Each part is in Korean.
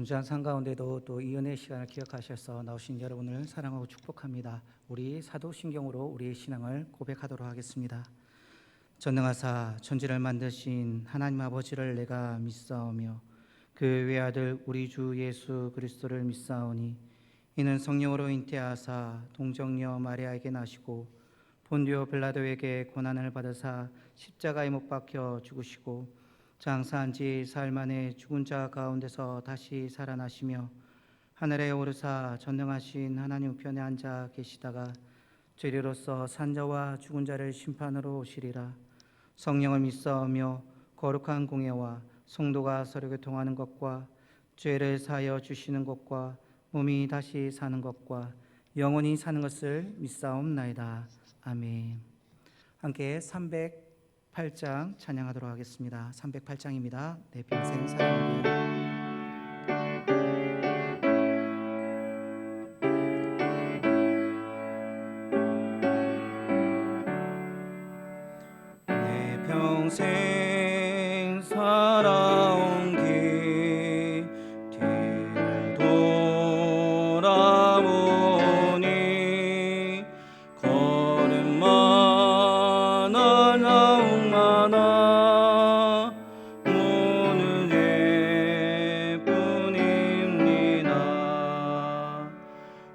분주한 상 가운데도 또 이 은혜의 시간을 기억하셔서 나오신 여러분을 사랑하고 축복합니다. 우리 사도신경으로 우리의 신앙을 고백하도록 하겠습니다. 전능하사 천지를 만드신 하나님 아버지를 내가 믿사오며 그 외아들 우리 주 예수 그리스도를 믿사오니 이는 성령으로 잉태하사 동정녀 마리아에게 나시고 본디오 빌라도에게 고난을 받으사 십자가에 못 박혀 죽으시고 장사한 지 사흘 만에 죽은 자 가운데서 다시 살아나시며 하늘에 오르사 전능하신 하나님 우편에 앉아 계시다가 죄리로서 산자와 죽은 자를 심판으로 오시리라. 성령을 믿사오며 거룩한 공예와 성도가 서로 교통하는 것과 죄를 사하여 주시는 것과 몸이 다시 사는 것과 영원히 사는 것을 믿사옵나이다. 아멘. 함께 308장 찬양하도록 하겠습니다. 308장입니다. 내 평생 사랑하리. 내 평생 살아온 길 뒤를 돌아보니 걸음마다 나움마다 모든 예뿐입니다.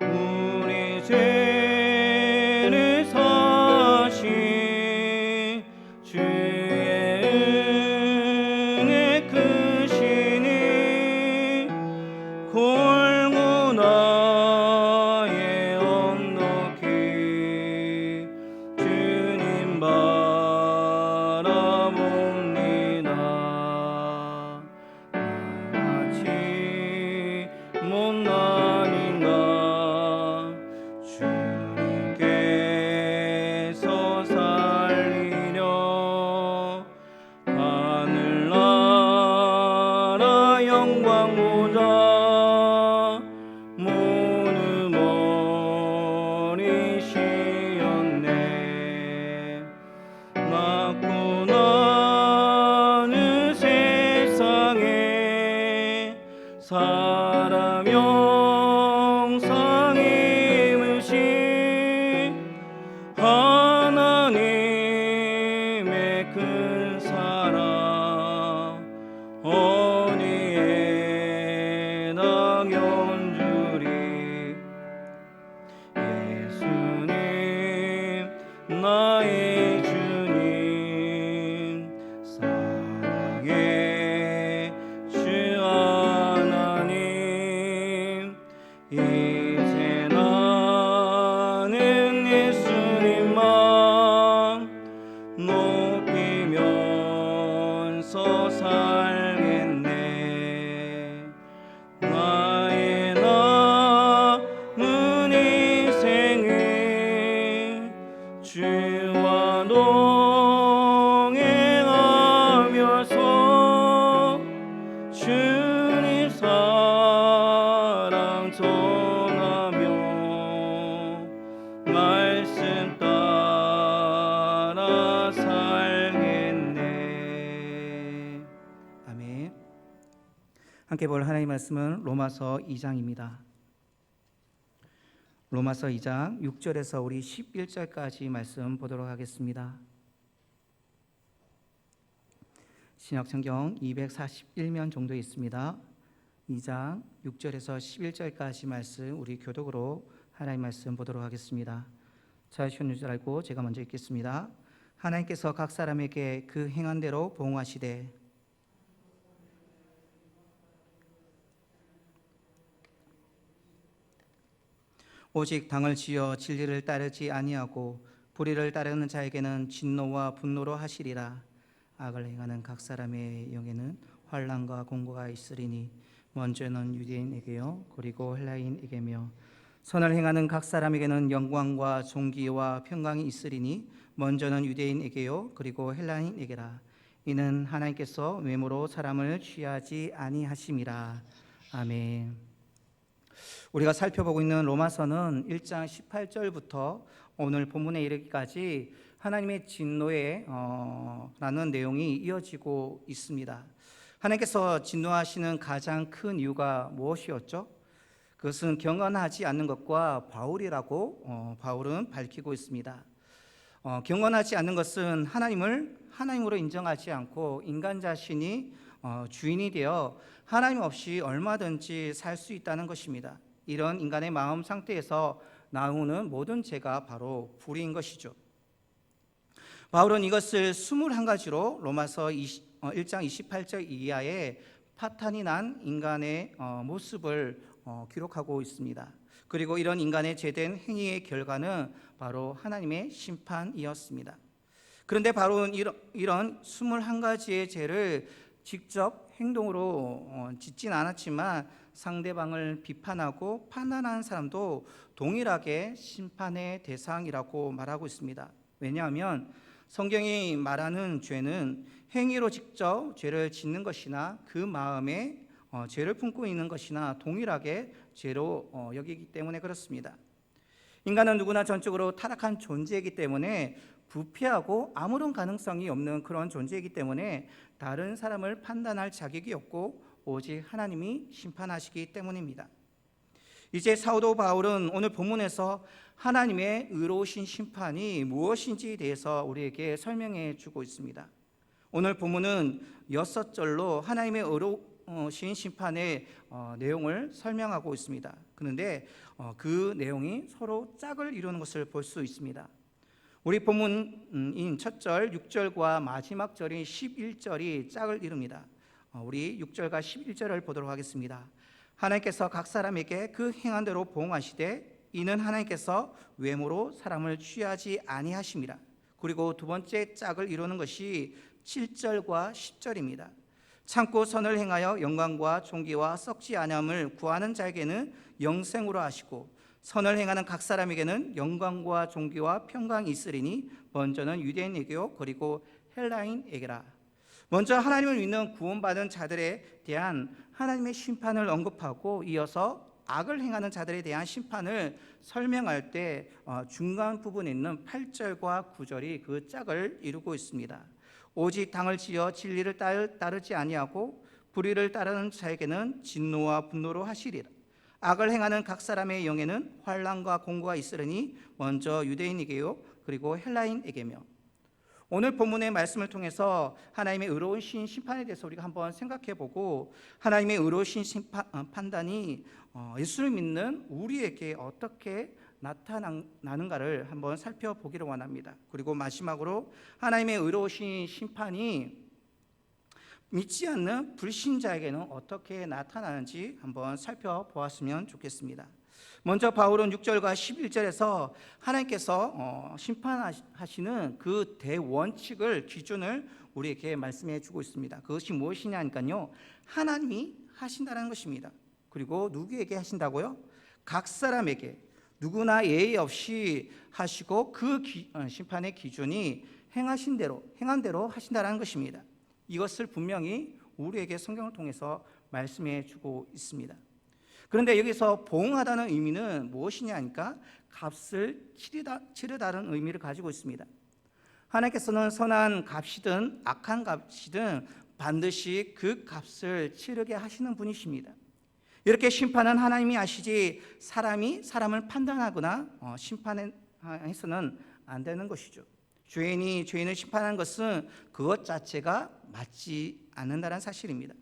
우리 죄를 사신 주의 은혜 크시니 골고다의 언덕길 주님 바라봅니다. 나같이 못난인가 주님께서 살리려 하늘나라 영광보다 모든 버리시었네. 낮고 낮은 세상에 사람 영상 입으신 하나님의 큰 사랑 어디에다 견주리. 예수님 나의 주님 사랑의 주 하나님 이제 나는 예수님만 높이면서 살겠네. 나의 남은 인생을 주와 동행하면서 주님 사랑 전하며 말씀 따라 살겠네. 아멘. 함께 볼 하나님의 말씀은 로마서 2장입니다. 로마서 2장 6절에서 우리 11절까지 말씀 보도록 하겠습니다. 신약성경 241면 정도 있습니다. 2장 6절에서 11절까지 말씀 우리 교독으로 하나님의 말씀 보도록 하겠습니다. 잘 쉬는 줄 알고 제가 먼저 읽겠습니다. 하나님께서 각 사람에게 그 행한 대로 보응하시되 오직 당을 지어 진리를 따르지 아니하고 불의를 따르는 자에게는 진노와 분노로 하시리라. 악을 행하는 각 사람의 영에는 환난과 공고가 있으리니 먼저는 유대인에게요 그리고 헬라인에게며 선을 행하는 각 사람에게는 영광과 존귀와 평강이 있으리니 먼저는 유대인에게요 그리고 헬라인에게라. 이는 하나님께서 외모로 사람을 취하지 아니하심이라. 아멘. 우리가 살펴보고 있는 로마서는 1장 18절부터 오늘 본문에 이르기까지 하나님의 진노에 라는 내용이 이어지고 있습니다. 하나님께서 진노하시는 가장 큰 이유가 무엇이었죠? 그것은 경건하지 않는 것과 바울이라고 바울은 밝히고 있습니다. 경건하지 않는 것은 하나님을 하나님으로 인정하지 않고 인간 자신이 주인이 되어 하나님 없이 얼마든지 살 수 있다는 것입니다. 이런 인간의 마음 상태에서 나오는 모든 죄가 바로 불의인 것이죠. 바울은 이것을 21가지로 로마서 1장 28절 이하에 파탄이 난 인간의 모습을 기록하고 있습니다. 그리고 이런 인간의 죄된 행위의 결과는 바로 하나님의 심판이었습니다. 그런데 바로 이런 21가지의 죄를 직접 행동으로 짓진 않았지만 상대방을 비판하고 판단하는 사람도 동일하게 심판의 대상이라고 말하고 있습니다. 왜냐하면 성경이 말하는 죄는 행위로 직접 죄를 짓는 것이나 그 마음에 죄를 품고 있는 것이나 동일하게 죄로 여기기 때문에 그렇습니다. 인간은 누구나 전적으로 타락한 존재이기 때문에 부패하고 아무런 가능성이 없는 그런 존재이기 때문에 다른 사람을 판단할 자격이 없고 오직 하나님이 심판하시기 때문입니다. 이제 사도 바울은 오늘 본문에서 하나님의 의로우신 심판이 무엇인지에 대해서 우리에게 설명해 주고 있습니다. 오늘 본문은 6절로 하나님의 의로우신 심판의 내용을 설명하고 있습니다. 그런데 그 내용이 서로 짝을 이루는 것을 볼 수 있습니다. 우리 본문인 첫 절, 6절과 마지막 절인 11절이 짝을 이룹니다. 우리 6절과 11절을 보도록 하겠습니다. 하나님께서 각 사람에게 그 행한 대로 보응하시되 이는 하나님께서 외모로 사람을 취하지 아니하심이라. 그리고 두 번째 짝을 이루는 것이 7절과 10절입니다. 참고 선을 행하여 영광과 존귀와 썩지 아니함을 구하는 자에게는 영생으로 하시고 선을 행하는 각 사람에게는 영광과 존귀와 평강이 있으리니 먼저는 유대인에게요 그리고 헬라인에게라. 먼저 하나님을 믿는 구원받은 자들에 대한 하나님의 심판을 언급하고 이어서 악을 행하는 자들에 대한 심판을 설명할 때 중간 부분에 있는 8절과 9절이 그 짝을 이루고 있습니다. 오직 당을 지어 진리를 따르지 아니하고 불의를 따르는 자에게는 진노와 분노로 하시리라. 악을 행하는 각 사람의 영에는 환난과 공고가 있으리니 먼저 유대인에게요 그리고 헬라인에게며. 오늘 본문의 말씀을 통해서 하나님의 의로우신 심판에 대해서 우리가 한번 생각해보고 하나님의 의로우신 판단이 예수를 믿는 우리에게 어떻게 나타나는가를 한번 살펴보기를 원합니다. 그리고 마지막으로 하나님의 의로우신 심판이 믿지 않는 불신자에게는 어떻게 나타나는지 한번 살펴보았으면 좋겠습니다. 먼저 바울은 6절과 11절에서 하나님께서 심판하시는 그 대원칙을 기준을 우리에게 말씀해 주고 있습니다. 그것이 무엇이냐니까요, 하나님이 하신다는 것입니다. 그리고 누구에게 하신다고요? 각 사람에게 누구나 예의 없이 하시고 그 심판의 기준이 행한 대로 하신다는 것입니다. 이것을 분명히 우리에게 성경을 통해서 말씀해 주고 있습니다. 그런데 여기서 보응하다는 의미는 무엇이냐 하니까 값을 치르다는 의미를 가지고 있습니다. 하나님께서는 선한 값이든 악한 값이든 반드시 그 값을 치르게 하시는 분이십니다. 이렇게 심판은 하나님이 하시지 사람이 사람을 판단하거나 심판해서는 안 되는 것이죠. 죄인이 죄인을 심판하는 것은 그것 자체가 맞지 않는다는 사실입니다.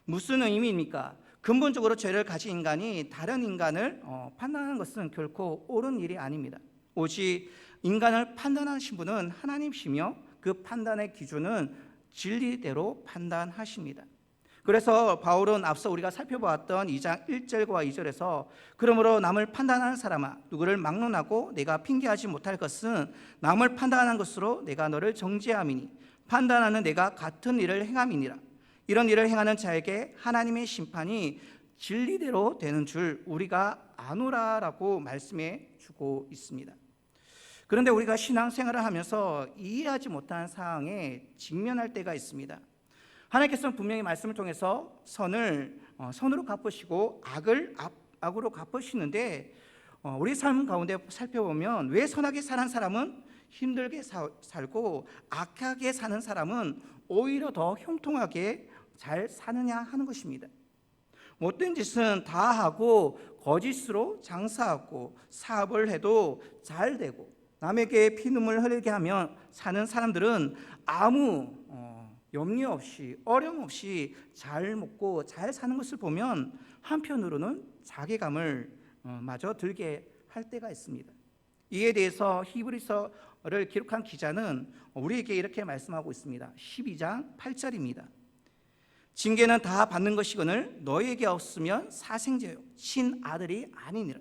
무슨 의미입니까? 근본적으로 죄를 가진 인간이 다른 인간을 판단하는 것은 결코 옳은 일이 아닙니다. 오직 인간을 판단하신 분은 하나님이시며 그 판단의 기준은 진리대로 판단하십니다. 그래서 바울은 앞서 우리가 살펴보았던 2장 1절과 2절에서 그러므로 남을 판단하는 사람아 누구를 막론하고 내가 핑계하지 못할 것은 남을 판단하는 것으로 내가 너를 정죄함이니 판단하는 내가 같은 일을 행함이니라. 이런 일을 행하는 자에게 하나님의 심판이 진리대로 되는 줄 우리가 아노라라고 말씀해 주고 있습니다. 그런데 우리가 신앙생활을 하면서 이해하지 못하는 상황에 직면할 때가 있습니다. 하나님께서는 분명히 말씀을 통해서 선을 선으로 갚으시고 악을 악으로 갚으시는데 우리 삶 가운데 살펴보면 왜 선하게 사는 사람은 힘들게 살고 악하게 사는 사람은 오히려 더 형통하게 잘 사느냐 하는 것입니다. 못된 짓은 다 하고 거짓으로 장사하고 사업을 해도 잘 되고 남에게 피눈물 흘리게 하면 사는 사람들은 아무 염려 없이 어려움 없이 잘 먹고 잘 사는 것을 보면 한편으로는 자괴감을 마저 들게 할 때가 있습니다. 이에 대해서 히브리서를 기록한 기자는 우리에게 이렇게 말씀하고 있습니다. 12장 8절입니다. 징계는 다 받는 것이거늘 너희에게 없으면 사생제요 친아들이 아니니라.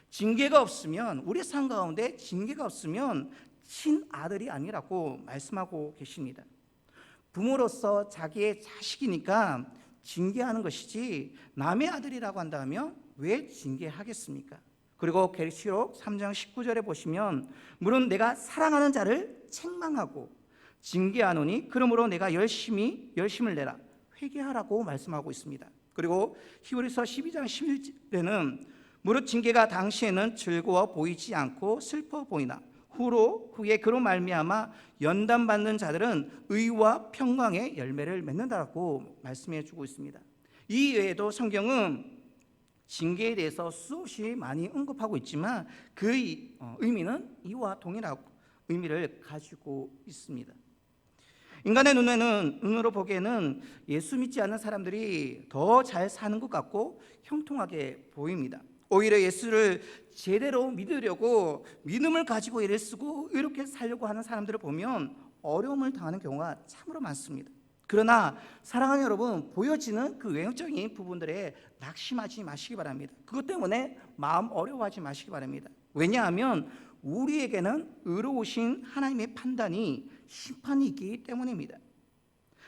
징계가 없으면 우리 삶 가운데 징계가 없으면 친아들이 아니라고 말씀하고 계십니다. 부모로서 자기의 자식이니까 징계하는 것이지 남의 아들이라고 한다면 왜 징계하겠습니까? 그리고 계시록 3장 19절에 보시면 물론 내가 사랑하는 자를 책망하고 징계하노니 그러므로 내가 열심을 내라 회개하라고 말씀하고 있습니다. 그리고 히브리서 12장 11절에는 무릇 징계가 당시에는 즐거워 보이지 않고 슬퍼 보이나 후에 그로 말미암아 연단받는 자들은 의와 평강의 열매를 맺는다라고 말씀해 주고 있습니다. 이 외에도 성경은 징계에 대해서 수없이 많이 언급하고 있지만 그 의미는 이와 동일한 의미를 가지고 있습니다. 인간의 눈으로 보기에는 예수 믿지 않는 사람들이 더 잘 사는 것 같고 형통하게 보입니다. 오히려 예수를 제대로 믿으려고 믿음을 가지고 애를 쓰고 이렇게 살려고 하는 사람들을 보면 어려움을 당하는 경우가 참으로 많습니다. 그러나 사랑하는 여러분, 보여지는 그 외형적인 부분들에 낙심하지 마시기 바랍니다. 그것 때문에 마음 어려워하지 마시기 바랍니다. 왜냐하면 우리에게는 의로우신 하나님의 판단이 심판이 있기 때문입니다.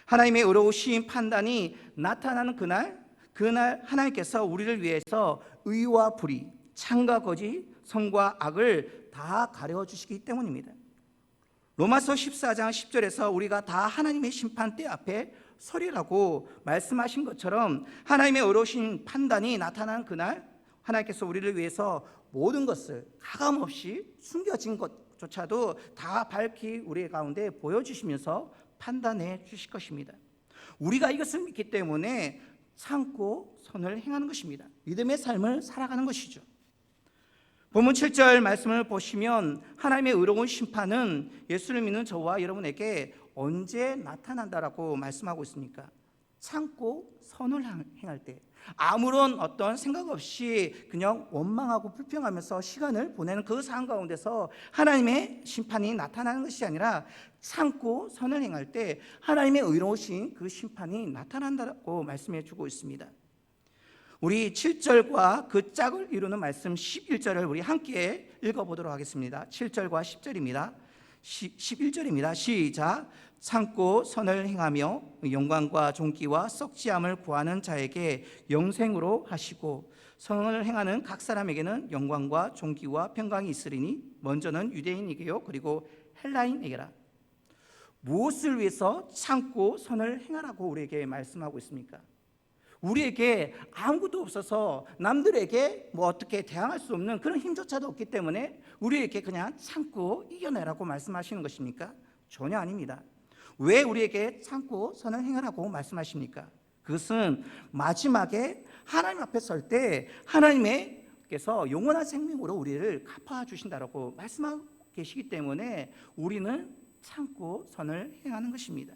하나님의 의로우신 판단이 나타나는 그날 하나님께서 우리를 위해서 의와 불의, 창과 거짓, 선과 악을 다 가려주시기 때문입니다. 로마서 14장 10절에서 우리가 다 하나님의 심판대 앞에 서리라고 말씀하신 것처럼 하나님의 의로우신 판단이 나타나는 그날 하나님께서 우리를 위해서 모든 것을 가감없이 숨겨진 것조차도 다 밝히 우리 가운데 보여주시면서 판단해 주실 것입니다. 우리가 이것을 믿기 때문에 참고 선을 행하는 것입니다. 믿음의 삶을 살아가는 것이죠. 본문 7절 말씀을 보시면 하나님의 의로운 심판은 예수를 믿는 저와 여러분에게 언제 나타난다라고 말씀하고 있습니까? 참고 선을 행할 때, 아무런 어떤 생각 없이 그냥 원망하고 불평하면서 시간을 보내는 그 상황 가운데서 하나님의 심판이 나타나는 것이 아니라 참고 선을 행할 때 하나님의 의로우신 그 심판이 나타난다고 말씀해 주고 있습니다. 우리 7절과 그 짝을 이루는 말씀 11절을 우리 함께 읽어보도록 하겠습니다. 7절과 10절입니다. 11절입니다. 시작. 참고 선을 행하며 영광과 존귀와 썩지함을 구하는 자에게 영생으로 하시고 선을 행하는 각 사람에게는 영광과 존귀와 평강이 있으리니 먼저는 유대인에게요 그리고 헬라인에게라. 무엇을 위해서 참고 선을 행하라고 우리에게 말씀하고 있습니까? 우리에게 아무것도 없어서 남들에게 어떻게 대항할 수 없는 그런 힘조차도 없기 때문에 우리에게 그냥 참고 이겨내라고 말씀하시는 것입니까? 전혀 아닙니다. 왜 우리에게 참고 선을 행하라고 말씀하십니까? 그것은 마지막에 하나님 앞에 설 때 하나님께서 영원한 생명으로 우리를 갚아주신다라고 말씀하고 계시기 때문에 우리는 참고 선을 행하는 것입니다.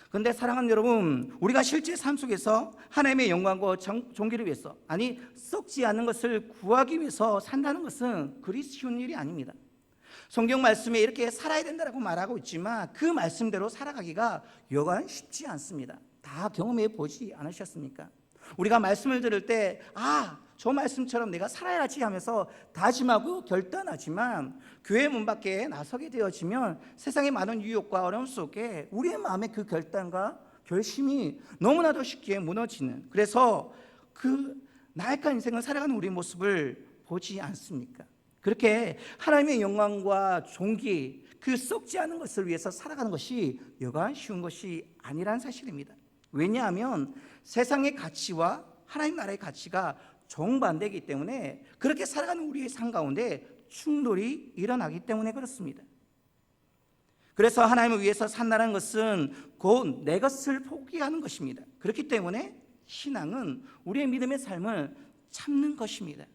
그런데 사랑하는 여러분, 우리가 실제 삶 속에서 하나님의 영광과 존귀를 위해서, 아니 썩지 않는 것을 구하기 위해서 산다는 것은 그리 쉬운 일이 아닙니다. 성경 말씀에 이렇게 살아야 된다고 말하고 있지만 그 말씀대로 살아가기가 여간 쉽지 않습니다. 다 경험해 보지 않으셨습니까? 우리가 말씀을 들을 때 저 말씀처럼 내가 살아야지 하면서 다짐하고 결단하지만 교회 문 밖에 나서게 되어지면 세상의 많은 유혹과 어려움 속에 우리의 마음의 그 결단과 결심이 너무나도 쉽게 무너지는, 그래서 그 나약한 인생을 살아가는 우리의 모습을 보지 않습니까? 그렇게 하나님의 영광과 존귀, 그 썩지 않은 것을 위해서 살아가는 것이 여간 쉬운 것이 아니라는 사실입니다. 왜냐하면 세상의 가치와 하나님 나라의 가치가 정반대이기 때문에 그렇게 살아가는 우리의 삶 가운데 충돌이 일어나기 때문에 그렇습니다. 그래서 하나님을 위해서 산다는 것은 곧 내 것을 포기하는 것입니다. 그렇기 때문에 신앙은 우리의 믿음의 삶을 참는 것입니다.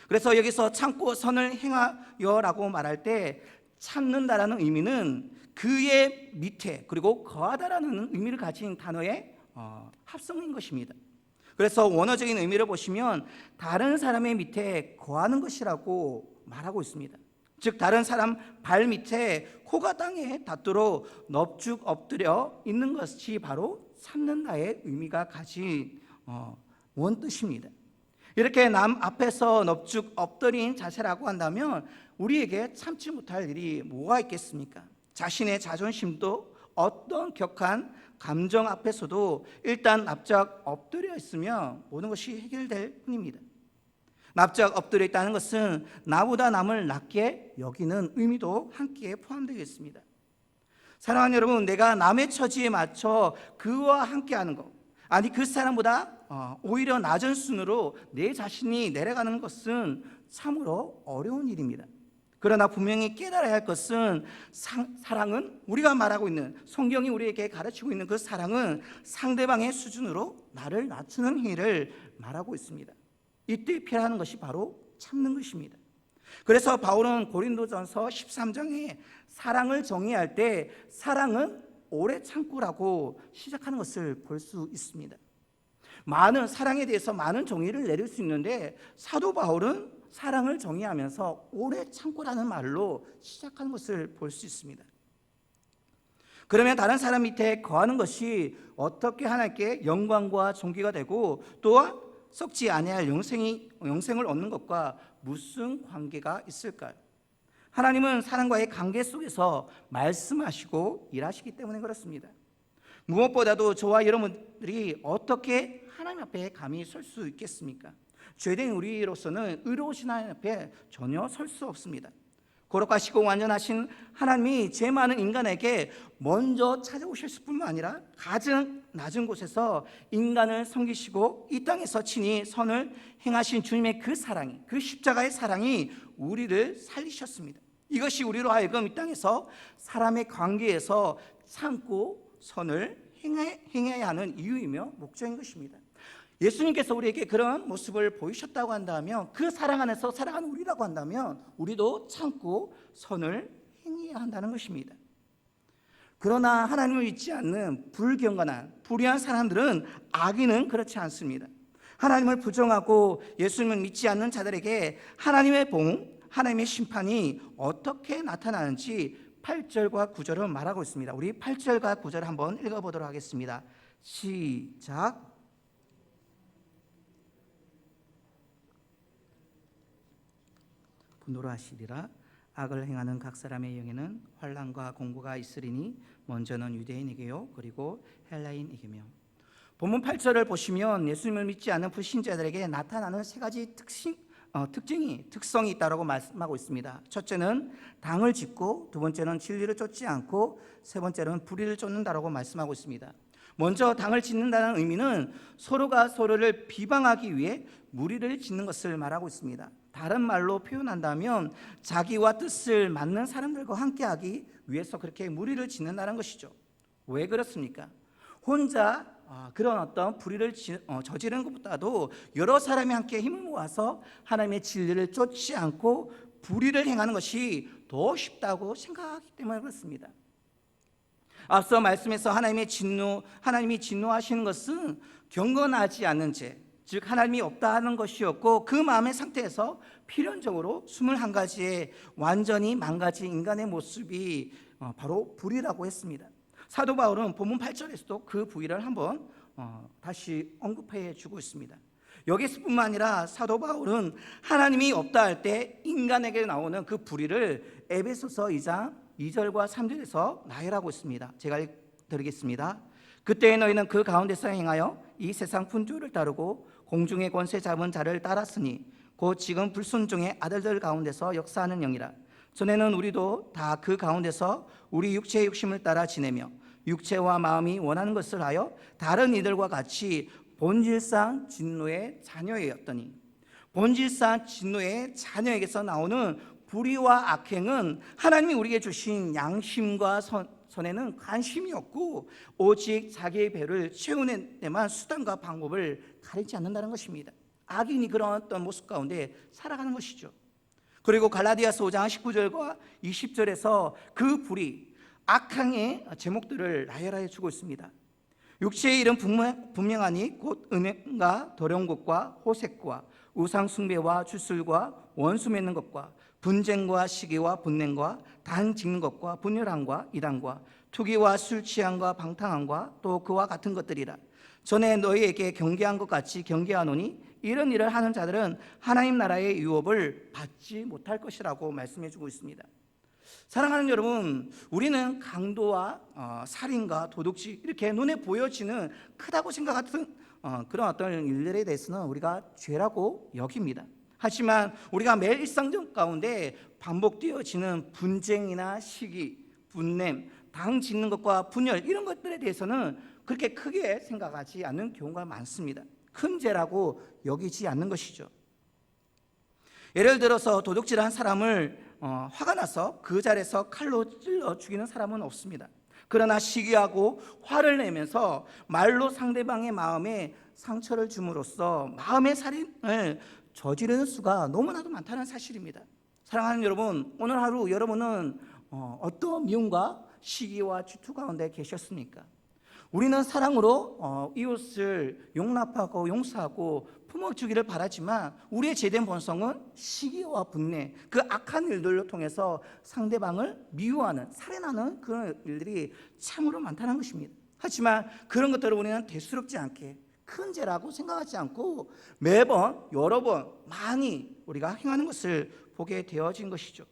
그래서 여기서 참고 선을 행하여라고 말할 때 참는다라는 의미는 그의 밑에 그리고 거하다라는 의미를 가진 단어의 합성인 것입니다. 그래서 원어적인 의미를 보시면 다른 사람의 밑에 거하는 것이라고 말하고 있습니다. 즉 다른 사람 발 밑에 코가 땅에 닿도록 넙죽 엎드려 있는 것이 바로 참는다의 의미가 가진 원뜻입니다. 이렇게 남 앞에서 넙죽 엎드린 자세라고 한다면 우리에게 참지 못할 일이 뭐가 있겠습니까? 자신의 자존심도 어떤 격한 감정 앞에서도 일단 납작 엎드려 있으면 모든 것이 해결될 뿐입니다. 납작 엎드려 있다는 것은 나보다 남을 낮게 여기는 의미도 함께 포함되겠습니다. 사랑하는 여러분, 내가 남의 처지에 맞춰 그와 함께하는 것, 아니 그 사람보다 오히려 낮은 순으로 내 자신이 내려가는 것은 참으로 어려운 일입니다. 그러나 분명히 깨달아야 할 것은 사랑은 우리가 말하고 있는 성경이 우리에게 가르치고 있는 그 사랑은 상대방의 수준으로 나를 낮추는 행위를 말하고 있습니다. 이때 필요한 것이 바로 참는 것입니다. 그래서 바울은 고린도전서 13장에 사랑을 정의할 때 사랑은 오래 참고라고 시작하는 것을 볼 수 있습니다. 많은 사랑에 대해서 많은 정의를 내릴 수 있는데 사도 바울은 사랑을 정의하면서 오래 참고라는 말로 시작하는 것을 볼 수 있습니다. 그러면 다른 사람 밑에 거하는 것이 어떻게 하나님께 영광과 존귀가 되고 또한 썩지 아니할 영생을 얻는 것과 무슨 관계가 있을까요? 하나님은 사람과의 관계 속에서 말씀하시고 일하시기 때문에 그렇습니다. 무엇보다도 저와 여러분들이 어떻게 하나님 앞에 감히 설 수 있겠습니까? 죄된 우리로서는 의로우신 하나님 앞에 전혀 설 수 없습니다. 거룩하시고 완전하신 하나님이 죄 많은 인간에게 먼저 찾아오실 뿐만 아니라 가장 낮은 곳에서 인간을 섬기시고 이 땅에서 친히 선을 행하신 주님의 그 사랑이, 그 십자가의 사랑이 우리를 살리셨습니다. 이것이 우리로 하여금 이 땅에서 사람의 관계에서 참고 선을 행해야 하는 이유이며 목적인 것입니다. 예수님께서 우리에게 그런 모습을 보이셨다고 한다면 그 사랑 안에서 살아가는 우리라고 한다면 우리도 참고 선을 행해야 한다는 것입니다. 그러나 하나님을 믿지 않는 불경건한 불의한 사람들은 악인은 그렇지 않습니다. 하나님을 부정하고 예수님을 믿지 않는 자들에게 하나님의 봉, 하나님의 심판이 어떻게 나타나는지 8절과 9절은 말하고 있습니다. 우리 8절과 9절을 한번 읽어보도록 하겠습니다. 시작. 분노로 하시리라. 악을 행하는 각 사람의 영에는 환난과 공고가 있으리니 먼저는 유대인에게요 그리고 헬라인에게며. 본문 8절을 보시면 예수님을 믿지 않는 불신자들에게 나타나는 세 가지 특성이 있다고 말씀하고 있습니다. 첫째는 당을 짓고, 두 번째는 진리를 쫓지 않고, 세 번째는 불의를 쫓는다라고 말씀하고 있습니다. 먼저 당을 짓는다는 의미는 서로가 서로를 비방하기 위해 무리를 짓는 것을 말하고 있습니다. 다른 말로 표현한다면 자기와 뜻을 맞는 사람들과 함께하기 위해서 그렇게 무리를 짓는다는 것이죠. 왜 그렇습니까? 혼자 그런 어떤 불의를 저지르는 것보다도 여러 사람이 함께 힘을 모아서 하나님의 진리를 쫓지 않고 불의를 행하는 것이 더 쉽다고 생각하기 때문에 그렇습니다. 앞서 말씀에서 하나님이 진노하시는 것은 경건하지 않는 죄, 즉 하나님이 없다 하는 것이었고 그 마음의 상태에서 필연적으로 21가지의 완전히 망가진 인간의 모습이 바로 불의라고 했습니다. 사도 바울은 본문 8절에서도 그 불의를 한번 다시 언급해 주고 있습니다. 여기서뿐만 아니라 사도 바울은 하나님이 없다 할 때 인간에게 나오는 그 불의를 에베소서 2장 2절과 3절에서 나열하고 있습니다. 제가 읽드리겠습니다. 그때 너희는 그 가운데서 행하여 이 세상 분주를 따르고 공중의 권세 잡은 자를 따랐으니 곧 지금 불순종의 아들들 가운데서 역사하는 영이라. 전에는 우리도 다 그 가운데서 우리 육체의 욕심을 따라 지내며 육체와 마음이 원하는 것을 하여 다른 이들과 같이 본질상 진노의 자녀였더니. 본질상 진노의 자녀에게서 나오는 불의와 악행은 하나님이 우리에게 주신 양심과 선에는 관심이 없고 오직 자기의 배를 채우는 데만 수단과 방법을 가리지 않는다는 것입니다. 악인이 그런 어떤 모습 가운데 살아가는 것이죠. 그리고 갈라디아서 5장 19절과 20절에서 그 불의, 악행의 제목들을 나열하여 주고 있습니다. 육체의 일은 분명하니 곧 음행과 도령국과 호색과 우상숭배와 주술과 원수 맺는 것과 분쟁과 시기와 분냉과 단 짓는 것과 분열함과 이단과 투기와 술 취함과 방탕함과 또 그와 같은 것들이라. 전에 너희에게 경계한 것 같이 경계하노니 이런 일을 하는 자들은 하나님 나라의 유업을 받지 못할 것이라고 말씀해 주고 있습니다. 사랑하는 여러분, 우리는 강도와 살인과 도둑질 이렇게 눈에 보여지는 크다고 생각하는 그런 어떤 일들에 대해서는 우리가 죄라고 여깁니다. 하지만 우리가 매일 일상 가운데 반복되어지는 분쟁이나 시기, 분냄, 당 짓는 것과 분열 이런 것들에 대해서는 그렇게 크게 생각하지 않는 경우가 많습니다. 큰 죄라고 여기지 않는 것이죠. 예를 들어서 도둑질한 사람을 화가 나서 그 자리에서 칼로 찔러 죽이는 사람은 없습니다. 그러나 시기하고 화를 내면서 말로 상대방의 마음에 상처를 줌으로써 마음의 살인을 저지르는 수가 너무나도 많다는 사실입니다. 사랑하는 여러분, 오늘 하루 여러분은 어떤 미움과 시기와 질투 가운데 계셨습니까? 우리는 사랑으로 이웃을 용납하고 용서하고 품어주기를 바라지만 우리의 죄된 본성은 시기와 분내, 그 악한 일들로 통해서 상대방을 미워하는, 살인하는 그런 일들이 참으로 많다는 것입니다. 하지만 그런 것들을 우리는 대수롭지 않게 큰 죄라고 생각하지 않고 매번 여러 번 많이 우리가 행하는 것을 보게 되어진 것이죠.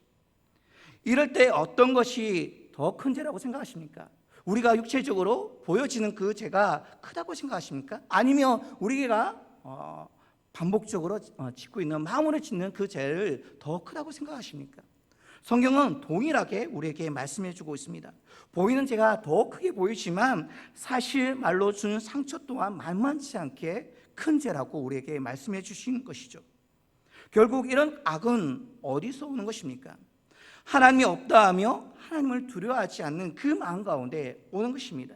이럴 때 어떤 것이 더 큰 죄라고 생각하십니까? 우리가 육체적으로 보여지는 그 죄가 크다고 생각하십니까? 아니면 우리가 반복적으로 짓고 있는, 마음으로 짓는 그 죄를 더 크다고 생각하십니까? 성경은 동일하게 우리에게 말씀해 주고 있습니다. 보이는 죄가 더 크게 보이지만 사실 말로 주는 상처 또한 만만치 않게 큰 죄라고 우리에게 말씀해 주신 것이죠. 결국 이런 악은 어디서 오는 것입니까? 하나님이 없다 하며 하나님을 두려워하지 않는 그 마음 가운데 오는 것입니다.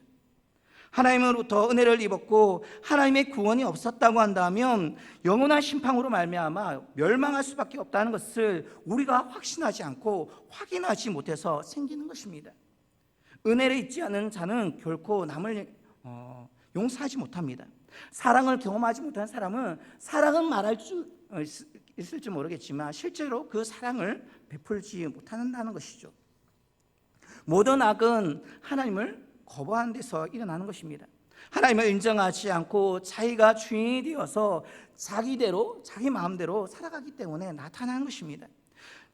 하나님으로부터 은혜를 입었고 하나님의 구원이 없었다고 한다면 영원한 심판으로 말미암아 멸망할 수밖에 없다는 것을 우리가 확신하지 않고 확인하지 못해서 생기는 것입니다. 은혜를 잊지 않는 자는 결코 남을 용서하지 못합니다. 사랑을 경험하지 못한 사람은 사랑은 말할 수 있을지 모르겠지만 실제로 그 사랑을 베풀지 못한다는 것이죠. 모든 악은 하나님을 거부하는 데서 일어나는 것입니다. 하나님을 인정하지 않고 자기가 주인이 되어서 자기대로 자기 마음대로 살아가기 때문에 나타나는 것입니다.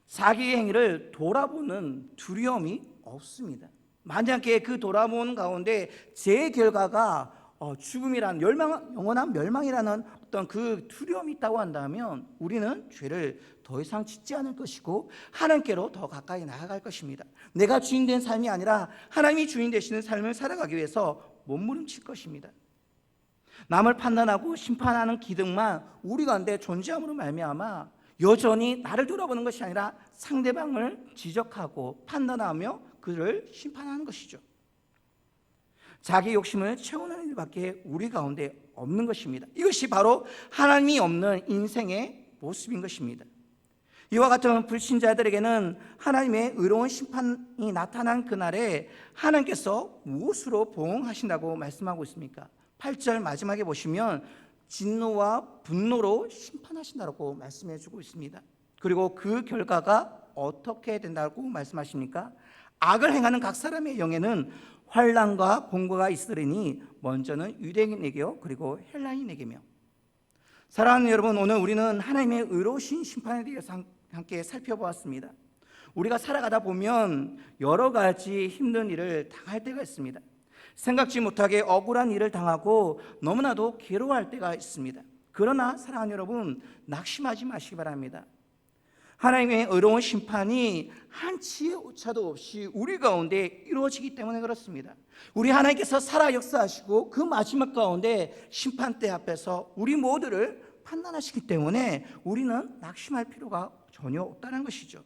자기의 행위를 돌아보는 두려움이 없습니다. 만약에 그 돌아보는 가운데 제 결과가 죽음이라는 영원한 멸망이라는 어떤 그 두려움이 있다고 한다면 우리는 죄를 더 이상 짓지 않을 것이고 하나님께로 더 가까이 나아갈 것입니다. 내가 주인된 삶이 아니라 하나님이 주인 되시는 삶을 살아가기 위해서 몸부림칠 것입니다. 남을 판단하고 심판하는 기능만 우리 가운데 존재함으로 말미암아 여전히 나를 돌아보는 것이 아니라 상대방을 지적하고 판단하며 그를 심판하는 것이죠. 자기 욕심을 채우는 일밖에 우리 가운데 없는 것입니다. 이것이 바로 하나님이 없는 인생의 모습인 것입니다. 이와 같은 불신자들에게는 하나님의 의로운 심판이 나타난 그날에 하나님께서 무엇으로 보응하신다고 말씀하고 있습니까? 8절 마지막에 보시면 진노와 분노로 심판하신다고 말씀해 주고 있습니다. 그리고 그 결과가 어떻게 된다고 말씀하십니까? 악을 행하는 각 사람의 영에는 환난과 공고가 있으리니 먼저는 유대인에게요 그리고 헬라인에게며. 사랑하는 여러분, 오늘 우리는 하나님의 의로우신 심판에 대해서 함께 살펴보았습니다. 우리가 살아가다 보면 여러 가지 힘든 일을 당할 때가 있습니다. 생각지 못하게 억울한 일을 당하고 너무나도 괴로워할 때가 있습니다. 그러나 사랑하는 여러분, 낙심하지 마시기 바랍니다. 하나님의 의로운 심판이 한치의 오차도 없이 우리 가운데 이루어지기 때문에 그렇습니다. 우리 하나님께서 살아 역사하시고 그 마지막 가운데 심판대 앞에서 우리 모두를 판단하시기 때문에 우리는 낙심할 필요가 전혀 없다는 것이죠.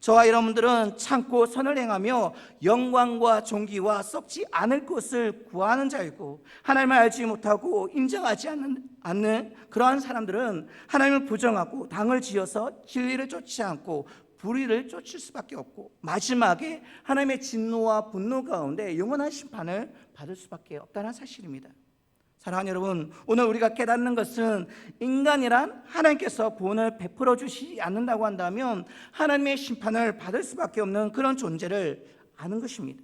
저와 여러분들은 참고 선을 행하며 영광과 존귀와 썩지 않을 것을 구하는 자이고, 하나님을 알지 못하고 인정하지 않는 그러한 사람들은 하나님을 부정하고 당을 지어서 진리를 쫓지 않고 불의를 쫓을 수밖에 없고, 마지막에 하나님의 진노와 분노 가운데 영원한 심판을 받을 수밖에 없다는 사실입니다. 사랑하는 여러분, 오늘 우리가 깨닫는 것은 인간이란 하나님께서 구원을 베풀어 주시지 않는다고 한다면 하나님의 심판을 받을 수밖에 없는 그런 존재를 아는 것입니다.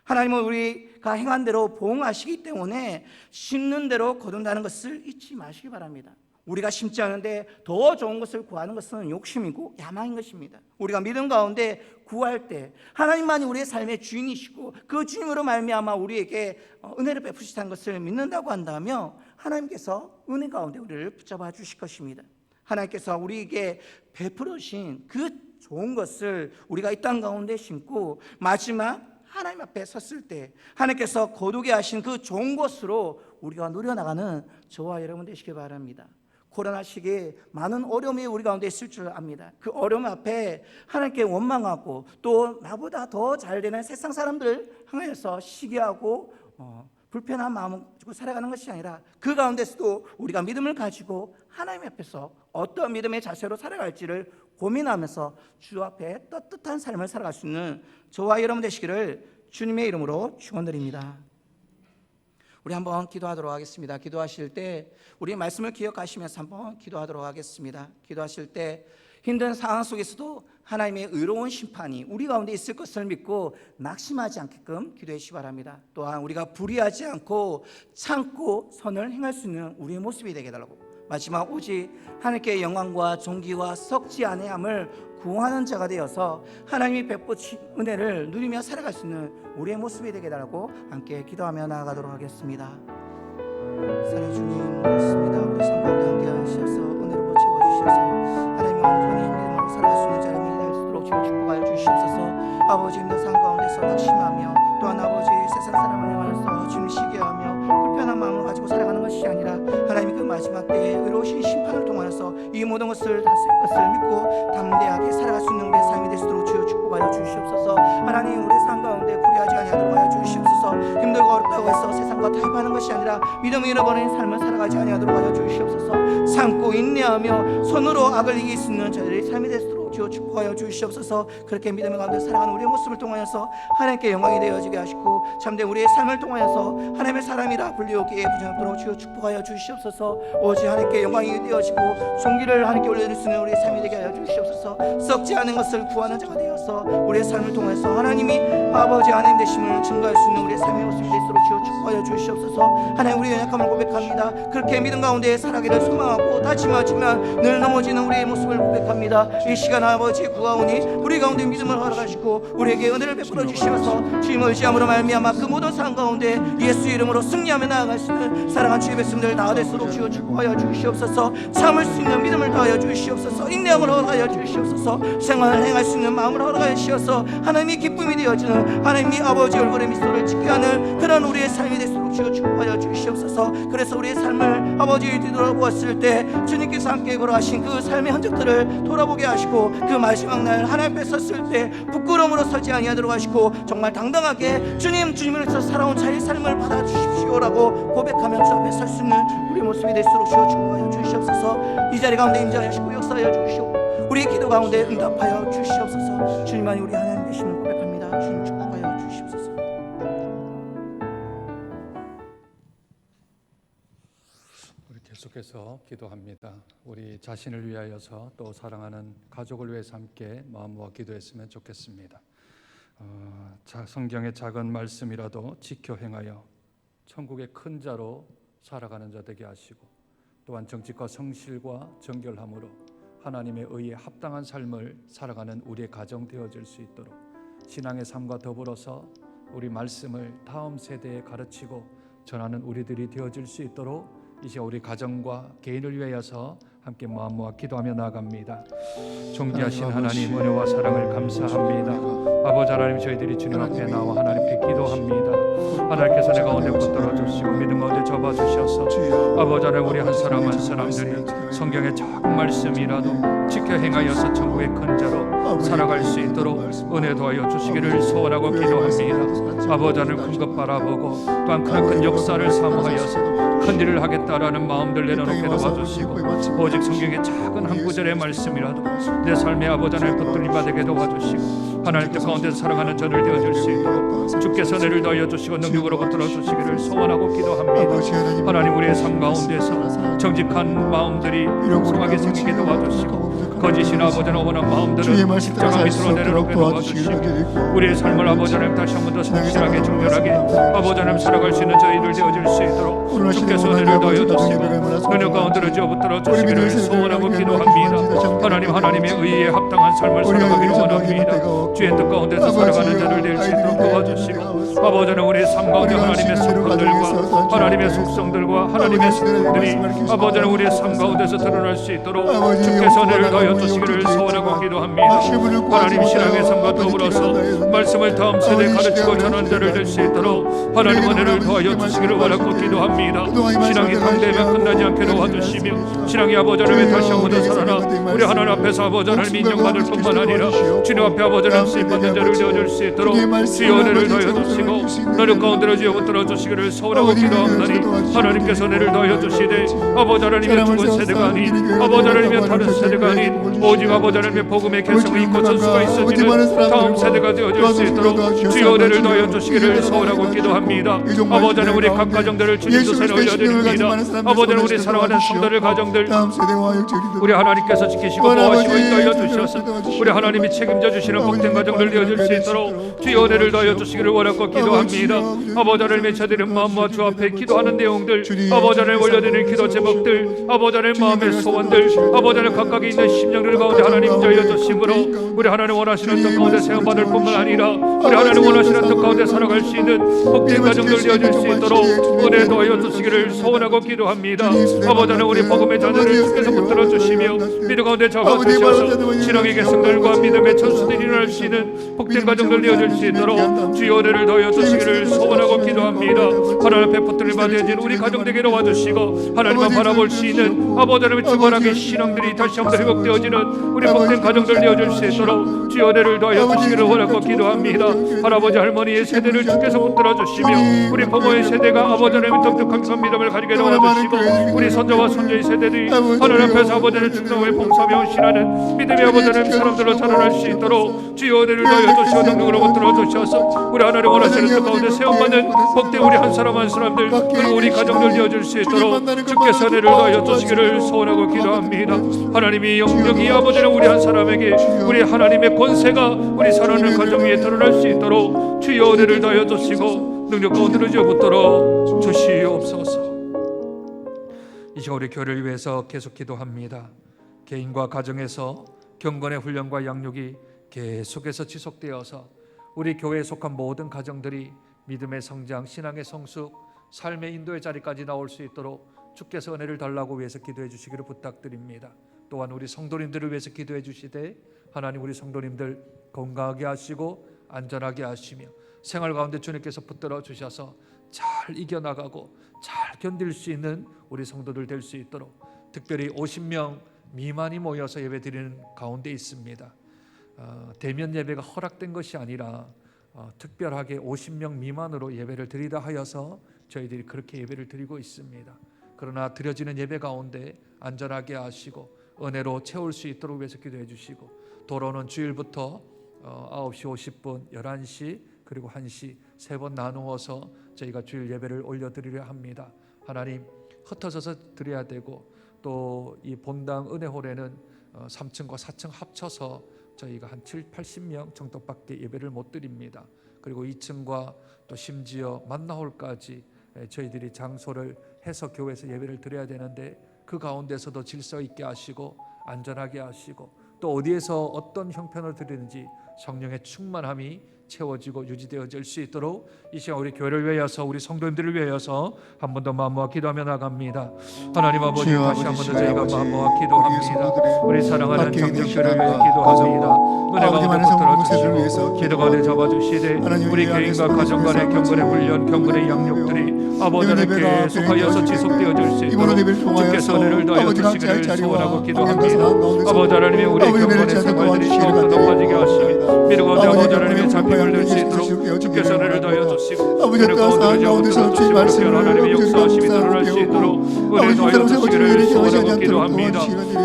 하나님은 우리가 행한 대로 보응하시기 때문에 심는 대로 거둔다는 것을 잊지 마시기 바랍니다. 우리가 심지 않은데 더 좋은 것을 구하는 것은 욕심이고 야망인 것입니다. 우리가 믿음 가운데 구할 때 하나님만이 우리의 삶의 주인이시고 그 주님으로 말미암아 우리에게 은혜를 베푸시다는 것을 믿는다고 한다면 하나님께서 은혜 가운데 우리를 붙잡아 주실 것입니다. 하나님께서 우리에게 베풀어 주신 그 좋은 것을 우리가 이 땅 가운데 심고 마지막 하나님 앞에 섰을 때 하나님께서 거두게 하신 그 좋은 것으로 우리가 누려나가는 저와 여러분 되시기 바랍니다. 코로나 시기에 많은 어려움이 우리 가운데 있을 줄 압니다. 그 어려움 앞에 하나님께 원망하고 또 나보다 더 잘 되는 세상 사람들 향해서 시기하고 불편한 마음을 가지고 살아가는 것이 아니라 그 가운데서도 우리가 믿음을 가지고 하나님 앞에서 어떤 믿음의 자세로 살아갈지를 고민하면서 주 앞에 떳떳한 삶을 살아갈 수 있는 저와 여러분 되시기를 주님의 이름으로 축원드립니다. 우리 한번 기도하도록 하겠습니다. 기도하실 때 우리 말씀을 기억하시면서 한번 기도하도록 하겠습니다. 기도하실 때 힘든 상황 속에서도 하나님의 의로운 심판이 우리 가운데 있을 것을 믿고 낙심하지 않게끔 기도해 주시기 바랍니다. 또한 우리가 불의하지 않고 참고 선을 행할 수 있는 우리의 모습이 되게 해달라고, 마지막 오직 하나님께 영광과 존귀와 썩지 아니함을 구하는 자가 되어서 하나님이 베푸신 은혜를 누리며 살아갈 수 있는 우리의 모습이 되게 해달라고 함께 기도하며 나아가도록 하겠습니다. 사랑의 주님, 그렇습니다. 우리 삶 가운데 함께 하셔서 은혜로 채워주셔서 하나님의 온전히 믿음으로 살아갈 수 있는 자를 믿을 수 있도록 주여 축복하여 주시옵소서. 아버지 힘든 삶 가운데서 낙심하며 또한 아버지 세상 사람을 향하여서 지금 시기하며 불편한 마음을 가지고 살아가는 것이 아니라 하나님이 그 마지막 때에 의로우신 심판을 통하여서 이 모든 것을 다스릴 것을 믿고 담대하게 살아갈 수 있는 우리의 삶이 될 수 있도록 주여 축복하여 주시옵소서. 하나님, 우리의 삶 가운데 불의하지 아니하도록 하여 주시옵소서. 힘들고 어렵다고 해서 세상과 타협하는 것이 아니라 믿음을 잃어버린 삶을 살아가지 아니하도록 하여 주시옵소서. 참고 인내하며 손으로 악을 이길 수 있는 저희들의 삶이 될 수 있도록 주여 축복하여 주시옵소서. 그렇게 믿음의 가운데 살아가는 우리의 모습을 통하여서 하나님께 영광이 되어지게 하시고 참된 우리의 삶을 통하여서 하나님의 사람이라 불리우기에 부정하도록 주여 축복하여 주시옵소서. 오직 하나님께 영광이 되어지고 존귀를 하나님께 올려드릴 수 있는 우리의 삶이 되게 하여 주시옵소서. 썩지 않은 것을 구하는 자가 되어서 우리의 삶을 통해서 하나님이 아버지 하나님 되심을 증거할 수 있는 우리의 삶의 모습이 되도록 주여 축복하여 주시옵소서. 하나님, 우리의 연약함을 고백합니다. 그렇게 믿음 가운데 살아가기를 소망하고 다짐하지만 늘 넘어지는 우리의 모습을 고백합니다. 이 시간 아버지 구하오니 우리 가운데 믿음을 허락하시고 우리에게 은혜를 베풀어 주시어서 주님을 의지함으로 말미암아 그 모든 상황 가운데 예수 이름으로 승리하며 나아갈 수 있는 사랑한 주의 백성들 다 되도록 주여 축복하여 주시옵소서. 참을 수 있는 믿음을 더하여 주시옵소서. 인내함을 허락하여 주시옵소서. 생활을 행할 수 있는 마음을 허락하여 주시어서 하나님이 기쁨이 되어지는 하나님이 아버지 얼굴에 미소를 짓게 하는 그런 우리의 삶이 되도록 주여 축복하여 주시옵소서. 그래서 우리의 삶을 아버지 뒤돌아보았을 때 주님께서 함께 걸어가신 그 삶의 흔적들을 돌아보게 하시고 그 마지막 날 하나님 앞에 섰을 때 부끄러움으로 서지 아니하도록 하시고 정말 당당하게 주님을 위해서 살아온 자의 삶을 받아주십시오라고 고백하며 주 앞에 설 수 있는 우리 모습이 될수록 주여 축복하여 주시옵소서. 이 자리 가운데 임재하시고 역사하여 주시옵고 우리의 기도 가운데 응답하여 주시옵소서. 주님만이 우리 하나님 되심을 고백합니다. 주님 축복하여 주시옵소서. 우리 계속해서 기도합니다. 우리 자신을 위하여서 또 사랑하는 가족을 위해서 함께 마음 모아 기도했으면 좋겠습니다. 성경의 작은 말씀이라도 지켜 행하여 천국의 큰 자로 살아가는 자 되게 하시고 또한 정직과 성실과 정결함으로 하나님의 의에 합당한 삶을 살아가는 우리의 가정 되어질 수 있도록 신앙의 삶과 더불어서 우리 말씀을 다음 세대에 가르치고 전하는 우리들이 되어질 수 있도록 이제 우리 가정과 개인을 위하여서 함께 마음 모아 기도하며 나아갑니다. 존귀하신 하나님, 은혜와 사랑을 감사합니다. 아버지 하나님, 저희들이 주님 앞에 나와 하나님께 기도합니다. 하나님께서 내 가운데 붙들어 주시고 믿음 가운데 접어 주셔서 아버지 하나님 우리 한 사람 한 사람들이 성경의 작은 말씀이라도 지켜 행하여서 천국의 큰 자로 살아갈 수 있도록 은혜 도하여 주시기를 소원하고 기도합니다. 아버지 하나님 큰 것 바라보고 또한 큰 역사를 사모하여서 큰 일을 하겠다라는 마음들 내려놓게 도와주시고 오직 성경의 작은 한 구절의 말씀이라도 내 삶의 아버지 하나님 붙들림 받게 도와주시고 하나님 뜻 가운데 살아가는 저를 되어줄 수 있도록 주께서 내를 더하여 주시고 능력으로 붙들어 주시기를 소원하고 기도합니다. 하나님 우리의 삶 가운데서 정직한 마음들이 풍성하게 생기게 도와주시고 거짓이나 아버지나 원한 마음들은 십자가 밑으로 내려놓게 도와주시고 우리의 삶을 아버지 하나님 다시 한 번 더 성실하게 정결하게 아버지 하나님 살아갈 수 있는 저희들 되어줄 수 있도록 주께서 은혜를 더하여 주시고 능력 가운데로 지어 붙들어 주시기를 소원하고 기도합니다. 하나님 하나님의 의에 합당한 삶을 살아가기를 원합니다. 주의 뜻 가운데서 살아가는 자를 될 수 있도록 도와주시고 아버지 하나님 우리의 삶 가운데 하나님의 속성들과 하나님의 속성들과 하나님의 속성들이 아버지 하나님 우리의 삶 가운데서 드러날 수 있도록 주께서 은혜를 더하여 주시기를 소원하고 기도합니다. 하나님 신앙의 삶과 더불어서 말씀을 다음 세대에 가르치고 전하는 자를 될 수 있도록 하나님 은혜를 더하여 주시기를 원하고 기도합니다. 신앙이 당대하면 끝나지 않게 도와주시며 신앙이 아버지 하나님의 다시 한 번 더 살아나 우리 하나님 앞에서 아버지 하나님 인정받을 뿐만 아니라 주님 앞에 아버지 하나님 쓰임받는 자를 되어줄 수 있도록 주의 은혜를 더하여 주시고 너를 가운데로 주여 붙들어 주시기를 소원하고 기도합나니 하나님께서 은혜를 더하여 주시되 아버지 하나님의 죽은 세대가 아닌 아버지 하나님의 다른 세대가 아닌 오직 아버지 하나님의 복음의 개성이 있고 전수가 있어지는 다음 세대가 되어줄 수 있도록 주의 은혜를 더하여 주시기를 소원하고 기도합니다. 아버지 하나님 우리 각 가정들을 주님 주세에 올려드립니다. 아버지 하나님 우리 사랑하는 성도들 가정들 우리 하나님께서 지키시고 보호하시고 인도하여 주셔서 우리 하나님이 책임져 주시는 복된 가정들 되어줄 수 있도록 주의 은혜를 더하여 주시기를 원하고 기도합니다. 아버지 하나님의 저들은 마음과 주 앞에 기도하는 내용들 아버지 하나님 올려드리는 기도 제목들 아버지 하나님 마음의 소원들 아버지 하나님 각각 있는 심령들 가운데 하나님 저희여 주심으로 우리 하나님 원하시는 뜻 가운데 세움받을 뿐만 아니라 우리 하나님 원하시는 뜻 가운데 살아갈 수 있는 복된 가정들 되어줄 수 있도록 은혜 더하여 주시기를 소원하고 기도합니다. 아버지 하나님 우리 복음의 자녀를 주께서 붙들어 주시며 믿음 가운데 잡아주셔서 신앙의 계승들과 믿음의 천수들이 일어날 수 있는 복된 가정들 되어줄 수 있도록 주의 은혜를 더하여 주시기를 소원하고 기도합니다. 하나님 앞에 붙들림 받아진 우리 가정에게 도와주시고 하나님만 바라볼 수 있는 아버지 하나님의 주관하게 신앙들이 다시 한번 회복되어지는 우리 복된 가정들 되어줄 수 있도록 주의 은혜를 더하여 주시기를 원하고 기도합니다. 할아버지 할머니의 세대를 주께서 붙들어 주시며 우리 부모의 세대가 아버지 하나님의 독특한 믿음을 가지게 도와주시고 우리 손자와 손녀의 세대들이 하나님 앞에서 아버지를 충성하며 봉사하며 헌신하는 믿음의 아버지 하나님 사람들로 자라날 수 있도록 주의 은혜를 더하여 주시고 능력으로 붙들어 주셔서 우리 하나님 원하시는 뜻 가운데 세움받는 복된 우리 한 사람 한 사람들 그리고 우리 가정들 되어줄 수 있도록 주께서 은혜를 더하여 주시기를 소원하고 기도합니다. 하나님이 영역이 아버지는 우리 한 사람에게 우리 하나님의 권세가 우리 사랑하는 가정 위에 드러날 수 있도록 주의 은혜를 더하여 주시고 능력 가운데로 지어 붙들어 주시옵소서. 이 시간 우리 교회를 위해서 계속 기도합니다. 개인과 가정에서 경건의 훈련과 양육이 계속해서 지속되어서 우리 교회에 속한 모든 가정들이 믿음의 성장, 신앙의 성숙, 삶의 인도의 자리까지 나올 수 있도록 주께서 은혜를 달라고 위해서 기도해 주시기를 부탁드립니다. 또한 우리 성도님들을 위해서 기도해 주시되 하나님 우리 성도님들 건강하게 하시고 안전하게 하시며 생활 가운데 주님께서 붙들어 주셔서 잘 이겨나가고 잘 견딜 수 있는 우리 성도들 될 수 있도록 특별히 50명 미만이 모여서 예배 드리는 가운데 있습니다. 대면 예배가 허락된 것이 아니라 특별하게 50명 미만으로 예배를 드리다 하여서 저희들이 그렇게 예배를 드리고 있습니다. 그러나 드려지는 예배 가운데 안전하게 하시고 은혜로 채울 수 있도록 위해서 기도해 주시고 돌아오는 주일부터 9시 50분, 11시 그리고 1시 세 번 나누어서 저희가 주일 예배를 올려드리려 합니다. 하나님 흩어져서 드려야 되고 또 이 본당 은혜홀에는 3층과 4층 합쳐서 저희가 한 80명 정도밖에 예배를 못 드립니다. 그리고 2층과 또 심지어 만나홀까지 저희들이 장소를 해서 교회에서 예배를 드려야 되는데 그 가운데서도 질서 있게 하시고 안전하게 하시고 또 어디에서 어떤 형편을 드리는지 성령의 충만함이 채워지고 유지되어질 수 있도록 이 시간 우리 교회를 위하여서 우리 성도님들을 위하여서 한 번 더 마음모아 기도하며 나갑니다. 하나님 아버지, 주여 다시 한 번 더 아버지, 저희가 아버지, 마음모아 우리의 기도합니다. 성도들을 우리 사랑하는 밖에 있는 정정교회를 위해 신앙과 기도합니다. 은혜 아버지, 많은 가운데 성도 붙들어 목사들을 위해서 주시고 기도 가운데 잡아주시되 하나님 우리 위에 개인과 안에서 가정 간의 아버지, 경건의 훈련, 경건의 양육들이 아버지 하나님 예배가 계속하여서 지속되어질 수 이번 있도록 예배를 통하여서 주께서 은혜를 더하여 아버지 각자의 주시기를 자리와 소원하고 방향과 기도합니다. 상황 가운데서 아버지 하나님의 우리 아버지 은혜를 경건의 찾아 생활들이 도와주시기를 더욱더 높아지게 하시며 믿음 가운데 아버지 아버지 하나님의 경건의 잡힘을 낼 수 방향을 있도록 주시옵소서. 주께서 은혜를 더하여 주시고 아버지 은혜 어떠한 상황 가운데 가운데서 주의 말씀을 하나님의 역사하심이 드러날 수 있도록 은혜 더하여 주시기를 소원하고 기도합니다.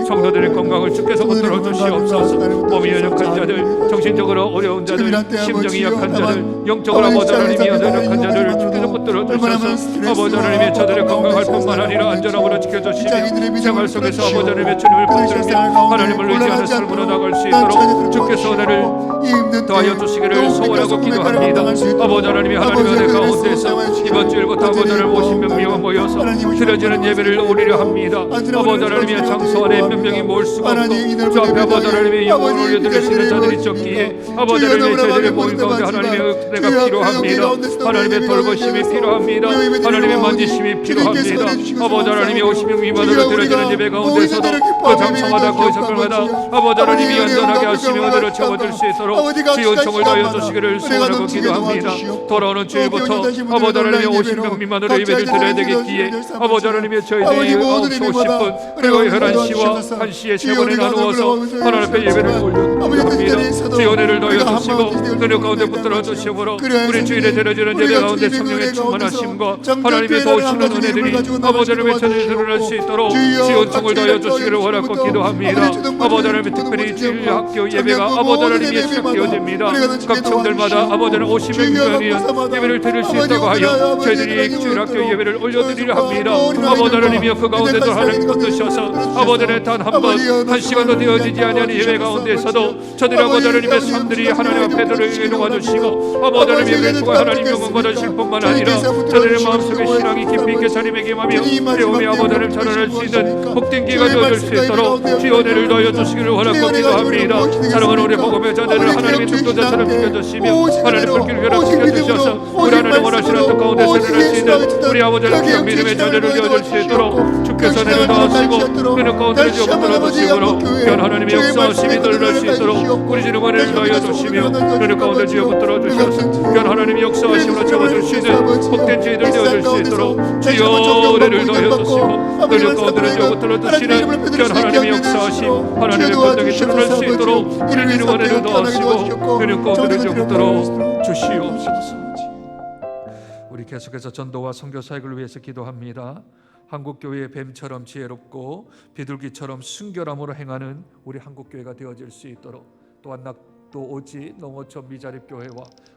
성도들의 건강을 주께서 붙들어 주시옵소서. 몸이 연약한 자들, 정신적으로 어려운 자들, 심정이 약한 자들, 영적으로 아버지 하나님이 연약한 자들을 주께서 붙들어 주셔서 아버지 하나님의 저들의 건강할 뿐만 아니라 안전함으로 지켜주시며 생활 속에서 아버지 하나님의 주님을 붙들며 하나님을 의지하는 삶으로 나갈 수 있도록 주께서 은혜를 더하여 주시기를 소원하고 기도합니다. 아버지 하나님이 하나님의 은혜 가운데서 이번 주일부터 아버지 하나님 50명 모여서 드려지는 예배를 올리려 합니다. 아버지 하나님의 장소 안에 몇 명이 모을 수가 없고 주 앞에 아버지 하나님의 영혼을 올려드리시는 자들이 적기에 아버지 하나님의 저희들의 모임 가운데 하나님의 은혜가 필요합니다. 하나님의 돌보심이 필요합니다. 하나님의 만지심이 필요합니다. 아버지 하나님이 50명 미만으로 드려지는 예배 가운데서도 그 장소마다 그 성별마다 아버지 하나님이 안전하게 하시며 은혜로 채워줄 수 있도록 주의 은총을 다하여 주시기를 소원하고 기도합니다. 돌아오는 주일부터 아버지 하나님의 50명 미만으로 예배를 드려야 되겠기에 아버지 하나님의 저희들이 9시 50분 그리고 11시와 1시에 세 번에 나누어서 하나님 앞에 예배를 올려드립니다. 주의 은혜를 더하여 주시고 은혜 가운데 붙들어 주시므로 우리 주일에 드려지는 예배 가운데 성령의 충만하심과 하나님의 도우시는 은혜들이 아버지 하나님의 저들이 드러날 수 있도록 주의 은총을 더하여 주시기를 원하고 기도합니다. 아버지 하나님 특별히 주일 학교 예배가 아버지 하나님이 시작되어집니다. 각 청들마다 아버지 하나님 50명이면 예배를 드릴 수 있다고 하여 저희들이 주일 학교 예배를 올려드리려 합니다. 아버지 하나님이여 그 가운데도 하나님 붙드셔서 아버지 하나님 단 한 번 한 시간도 되어지지 아니하는 예배 가운데서도 저들 아버지 하나님의 삶들이 하나님 앞에 들을 놓아주시고 아버지 하나님의 왼쪽과 하나님 영광 받으실 뿐만 아니라 저들의 마음속에 신앙이 깊이 있게 자리매김하며 내오미 아버지 하나님 자라날 수 있는 복된 기회가 되어줄 수 있도록 주의 은혜를 더하여 주시기를 원하고 기도합니다. 사랑하는 우리 복음의 자녀를 하나님의 tuk도자처럼 지켜주시며 하나님 불길을 펴주셔서 우리 하나님 원하시는 뜻 가운데 서릴 수 있는 우리 아버지 하나님 믿음의 자녀를 되어줄 수 있도록 주께서 은혜를 더하시고 그는 가운데 지어 붙들어 주시므로 귀한 하나님의 역사하심이 드러날 수 있도록 우리 주님 은혜를 더하여 주시며 그는 가운데 지어 붙들어 주셔서 귀한 하나님의 역사하심으로 채워줄 수 있는 복된 저희들 되어줄 수 있도록 주여 은혜를 더하여 주시고 그는 가운데 지어 붙들어 주시는 귀한 하나님의 역사하심 하나님의 권능이 드러날 수 있도록 우리 주님 은혜를 더하시고 그는 가운데 지어 붙들어 주시옵소서. 우리 계속해서 전도와 선교 사역을 위해서 기도합니다. 한국교회의 뱀처럼 지혜롭고 비둘기처럼 순결함으로 행하는 우리 한국교회가 되어질 수 있도록 또한 낙도 오지 농어촌 미자립교회와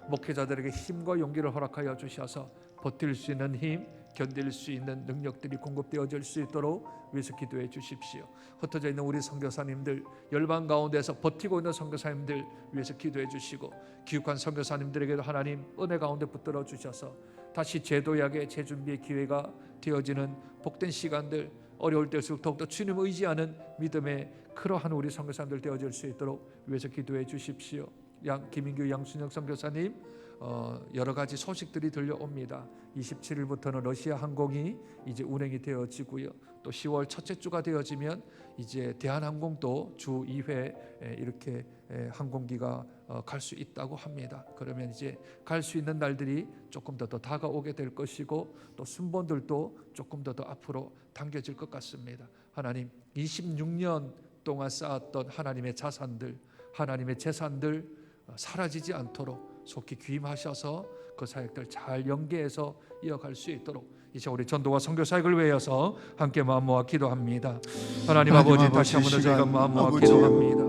목회자들에게 힘과 용기를 허락하여 주셔서 버틸 수 있는 힘, 견딜 수 있는 능력들이 공급되어질 수 있도록 위해서 기도해 주십시오. 흩어져 있는 우리 선교사님들, 열방 가운데서 버티고 있는 선교사님들 위해서 기도해 주시고 귀국한 선교사님들에게도 하나님 은혜 가운데 붙들어 주셔서 다시 재도약의 재준비의 기회가 되어지는 복된 시간들, 어려울 때일수록 더욱더 주님 의지하는 믿음의 그러한 우리 선교사님들 되어질 수 있도록 위해서 기도해 주십시오. 김인규 양순영 선교사님 여러 가지 소식들이 들려옵니다. 27일부터는 러시아 항공이 이제 운행이 되어지고요. 또 10월 첫째 주가 되어지면 이제 대한항공도 주 2회 이렇게 항공기가 갈 수 있다고 합니다. 그러면 이제 갈 수 있는 날들이 조금 더 다가오게 될 것이고 또 순번들도 조금 더 앞으로 당겨질 것 같습니다. 하나님 26년 동안 쌓았던 하나님의 자산들, 하나님의 재산들 사라지지 않도록 속히 귀임하셔서 그 사역들 잘 연계해서 이어갈 수 있도록 이제 우리 전도와 선교 사역을 위해서 함께 마음 모아 기도합니다. 하나님 아버지 다시 한번 저희가 마음 모아 기도합니다.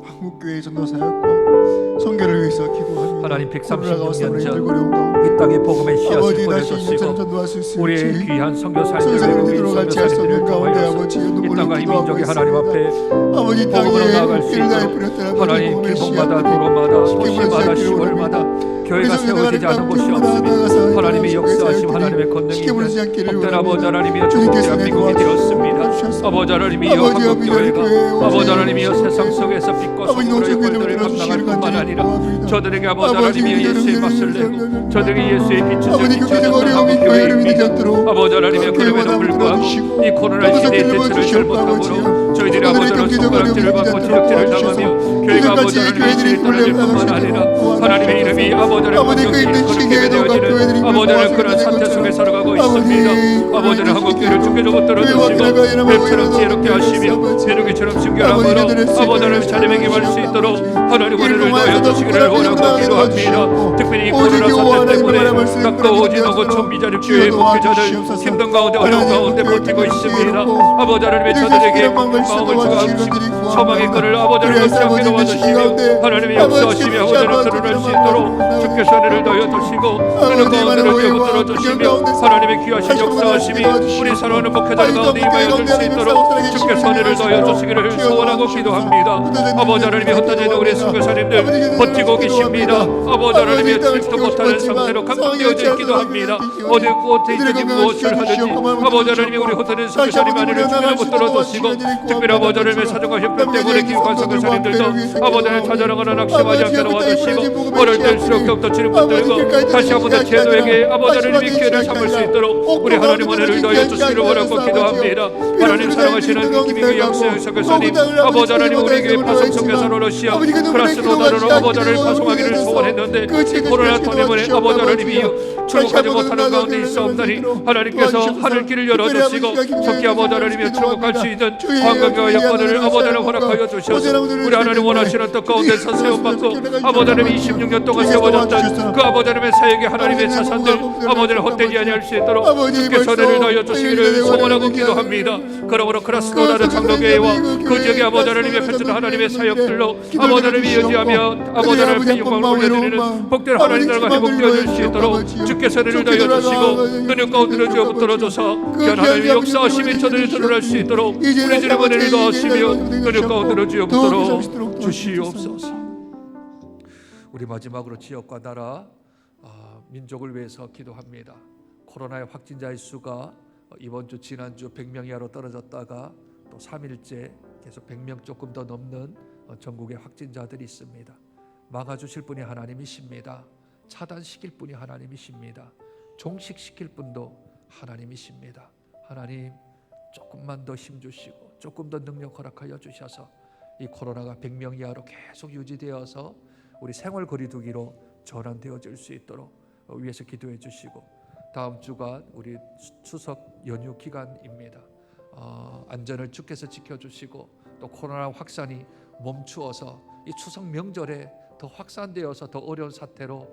한국교회 전도 사역과 선교를 위해서 기도합니다. 하나님 136년 전 이 땅에 복음의 씨앗을 뿌려주시고 우리의 귀한 선교사님들 외국인 선교사님들을 통하여서 이 땅과 이 민족이 하나님 앞에 복음으로 나아갈 수 있도록 하나님 길목마다 도로마다 도시마다 시골마다 교회가 세워지지 않은 곳이 없으며 하나님의 역사하심 하나님의 권능이 있는 복된 아버지 하나님의 주님 대한민국이 되었습니다. 아버지 하나님이여 한국교회가 아버지 하나님이여 세상 속에서 빛과 소금으로의 꼴들을 감당할 뿐만 아니라 저들에게 아버지 하나님이여 예수의 맛을 내고 저들에게 예수의 빛을 비춰줬던 한국교회입니다. 아버지 하나님이여 그럼에도 불구하고 이 코로나 시대의 대처를 잘못함으로 저희들이 아버지 하나님 손가락질을 받고 지적질을 당하며 교회가 아버지 하나님의 일을 떨어질 뿐만 아니라 하나님의 이름이 아버지 하나님 거룩하게 되어지는 아버지 하나님 그런 사태 속에 살아가고 있습니다. 아버지 하나님 한국교회를 주께서 붙들어 주시고 뱀처럼 지혜롭게 하시며 비둘기처럼 순결함으로 아버지 하나님 자녀에게 임할 수 있도록 하나님 은혜를 더하여 주시기를 원하고 기도합니다. 특별히 이 코로나 사태 때문에 가까워진 어고천 미자립 교회 목회자들 힘든 가운데 어려운 가운데 버티고 있습니다. 아버지 하나님의 저들에게 마음을 주시고 소망의 끈을 아버지 하나님 붙잡게 도와주시며 하나님의 역사하시며 아버지 하나님 드러날 수 있도록 주께서 은혜를 더하여 주시고 그는 가운데로 뛰어붙들어 주시며 하나님의 귀하신 역사하심이 우리 사랑하는 목회자들 가운데 임하여 줄 수 있도록 주께서 은혜를 더하여 주시기를 소원하고 기도합니다. 아버지 하나님이 흩어진 우리 선교사님들 버티고 계십니다. 아버지 하나님의 들도 못하는 상태로 감당되어져 있기도 합니다. 어디 무엇에 있든지 무엇을 하든지 아버지 하나님이 우리 흩어진 선교사님 안에를 주께서 붙들어 주시고 특별히 아버지 하나님의 사정과 형편 때문에 기육한 선교사님들도 아버지 하나님 찾아나가는 낙심하지 않게 도와주시고 어릴 때일수록 더욱더 치는 붙들고 다시 한번 더 제도에게 아버지 하나님의 기회를 삼을 수 있도록 우리 하나님 은혜를 더하여 주시기를 원하고 기도합니다. 하나님 사랑하시는 김민규 양수영 선교사님 아버지 하나님 우리 교회 파송 선교사로 러시아 크라스노다르로 아버지 하나님 파송하기를 소원했는데 이 코로나 때문에 아버지 하나님이여 출국하지 못하는 가운데 있사옵나니 하나님께서 하늘길을 열어주시고 속히 아버지 하나님이 출국할 수 있는 관광객의 여건을 아버지 하나님 허락하여 주셔서 우리 하나님 원하시는 뜻 가운데서 세움받고 아버지 하나님 26년 동안 세워졌던 그 아버지 하나님의 사역의 하나님의 자산들 아버지 하나님 헛되지 아니할 수 있도록 주께서 은혜를 더하여 주시기를 소원하고 기도합니다. 그러므로 크라스노다르 장로교회와 그 지역의 아버지 하나님의 펼쳐진 하나님의 사역들로 아버지 하나님이 의지하며 아버지 하나님의 영광을 올려드리는 복된 하나님 나라가 회복되어질 수 있도록 주께서 은혜를 더하여 주시고 능력 가운데로 주어 붙들어줘서 귀한 하나님의 역사하심이 저들이 드러날 수 있도록 우리 주님 은혜를 더하시며 능력 가운데로 주어 붙들어 주시옵소서. 우리 마지막으로 지역과 나라 민족을 위해서 기도합니다. 코로나의 확진자의 수가 이번 주 지난주 100명 이하로 떨어졌다가 또 3일째 계속 100명 조금 더 넘는 전국의 확진자들이 있습니다. 막아주실 분이 하나님이십니다. 차단시킬 분이 하나님이십니다. 종식시킬 분도 하나님이십니다. 하나님 조금만 더 힘주시고 조금 더 능력 허락하여 주셔서 이 코로나가 100명 이하로 계속 유지되어서 우리 생활 거리두기로 전환되어질 수 있도록 위해서 기도해 주시고 다음 주가 우리 추석 연휴 기간입니다. 안전을 주께서 지켜주시고 또 코로나 확산이 멈추어서 이 추석 명절에 더 확산되어서 더 어려운 사태로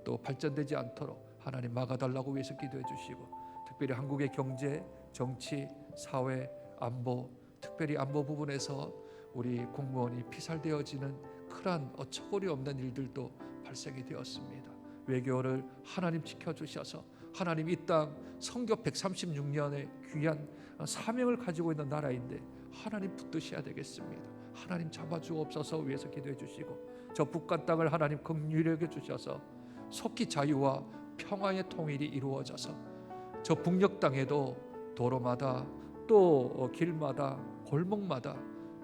또 발전되지 않도록 하나님 막아달라고 위해서 기도해 주시고 특별히 한국의 경제, 정치, 사회, 안보 특별히 안보 부분에서 우리 공무원이 피살되어지는 큰한 어처구니 없는 일들도 발생이 되었습니다. 외교를 하나님 지켜주셔서 하나님 이 땅 성교 136년의 귀한 사명을 가지고 있는 나라인데 하나님 붙드셔야 되겠습니다. 하나님 잡아주옵소서 위해서 기도해 주시고 저 북한 땅을 하나님 긍휼히 여겨 주셔서 속히 자유와 평화의 통일이 이루어져서 저 북녘 땅에도 도로마다 또 길마다 골목마다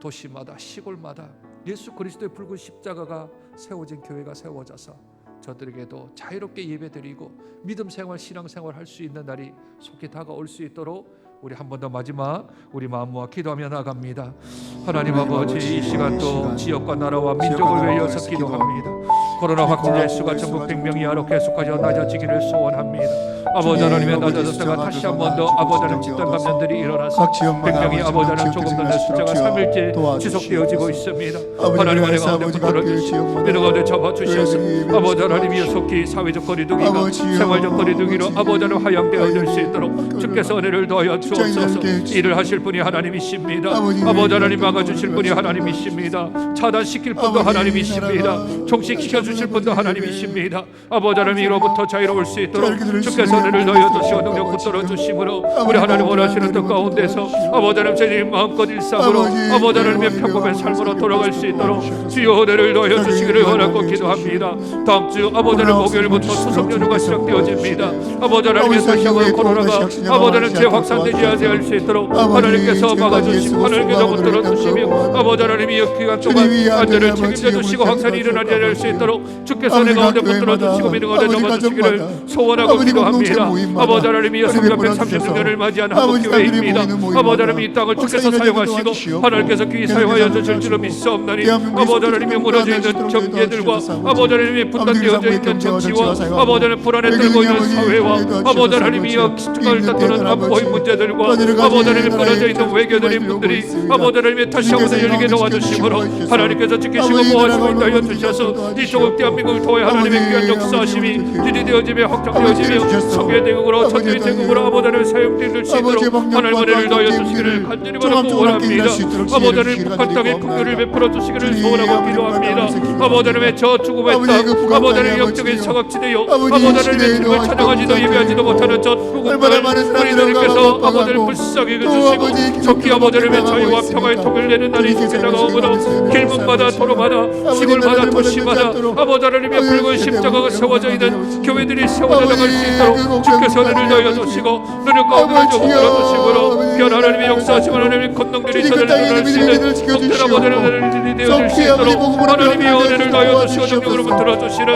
도시마다 시골마다 예수 그리스도의 붉은 십자가가 세워진 교회가 세워져서 저들에게도 자유롭게 예배드리고 믿음 생활, 신앙 생활 할 수 있는 날이 속히 다가올 수 있도록 우리 한 번 더 마지막 우리 마음 모아 기도하며 나갑니다. 하나님 아버지 이 시간도 지역과 나라와 민족을 위해서 기도합니다. 코로나 확진자의 수가 전국 100명 이하로 계속하여 낮아지기를 소원합니다. 아버지 하나님의 낮아졌다가 다시 한 번 더 아버지 하나님 집단 감염들이 일어나서 100명이 아버지 하나님 조금 더 내 숫자가 3일째 지속되어지고 있습니다. 하나님 은혜 가운데 붙들어주시고 은혜 가운데 잡아주셔서 아버지 하나님이 속히 사회적 거리두기가 생활적 거리두기로 아버지 하나님 하향되어질 수 있도록 주께서 은혜를 더하여 주옵소서. 일을 하실 분이 하나님이십니다. 아버지 하나님 막아주실 분이 하나님이십니다. 차단시킬 분도 하나님이십니다. 종식시켜 주실 분도 하나님이십니다. 아버지 하나님 이로부터 자유로울 수 있도록 주께서 은혜를 더하여 주시고 능력 붙들어 주심으로 우리 하나님 원하시는 뜻 가운데서 아버지 하나님 저희들이 마음껏 일상으로 아버지 하나님의 평범한 삶으로 돌아갈 수 있도록 주여 은혜를 더하여 주시기를 원하고 기도합니다. 다음 주 아버지 하나님 목요일부터 추석 연휴가 시작되어집니다. 아버지 하나님의 다시 한번 코로나가 아버지 하나님 재확산되지 않을 수 있도록 하나님께서 막아주시고 하나님께서 붙들어 주시며 아버지 하나님이 이 기간 동안 안전을 책임져 주시고 확산이 일어나지 않을 수 있도록 주께서 내 가운데 붙들어 주시고 믿는 가운데 넘어주시기를 소원하고 기도합니다. 아버지 하나님이 여성전 130주년을 맞이한 한국교회입니다. 아버지 하나님 이 땅을 주께서 사용하시고 하나님께서 귀히 사용하여 주실 줄로 믿사옵나니 아버지 하나님이 무너져 있는 경제들과 아버지 하나님이 분단되어져 있는 정치와 아버지 하나님 불안에 떨고 있는 사회와 아버지 하나님이 축가를 다투는 안보의 문제들과 아버지 하나님이 끊어져 있는 외교들인 분들이 아버지 하나님이 다시 한번 열리게 도와주시므로 하나님께서 지키시고 보호하시고 인도하여 주셔서 이 조국 대한민국을 통해 하나님의 귀한 역사심이 유지되어지며 확장되어지며 성교의 대국으로 천주의 대국으로 아버지 하나님 사용될 수 있도록 하나님 은혜를 더하여 주시기를 간절히 바라고 원합니다. 아버지 하나님 북한 땅에 긍휼을 베풀어 주시기를 소원하고 기도합니다. 아버지 하나님의 저 죽음의 땅 아버지 하나님의 영적인 사각지대요 아버지 하나님의 주님을 찬양하지도 예배하지도 못하는 저 죽음을 우리들께서 아버지 하나님 불쌍히 여겨주시고 적기 아버지 하나님의 자유와 평화의 통을 내는 날이 이제 다가오므로 길목마다 도로마다 시골마다 도시마다 아버지 하나님의 붉은 십자가가 세워져 있는 교회들이 세워져 나갈 수 있도록 주께서 은혜를 더하여 주시고 눈을 가운데 좀 들어주시므로 귀한 하나님의 역사하시고 하나님의 권능들이 저를 드러낼 수 있는 복된 아버지 하나님의 되어질 수 있도록 하나님의 은혜를 더하여 주시고 능력으로 붙들어 주시는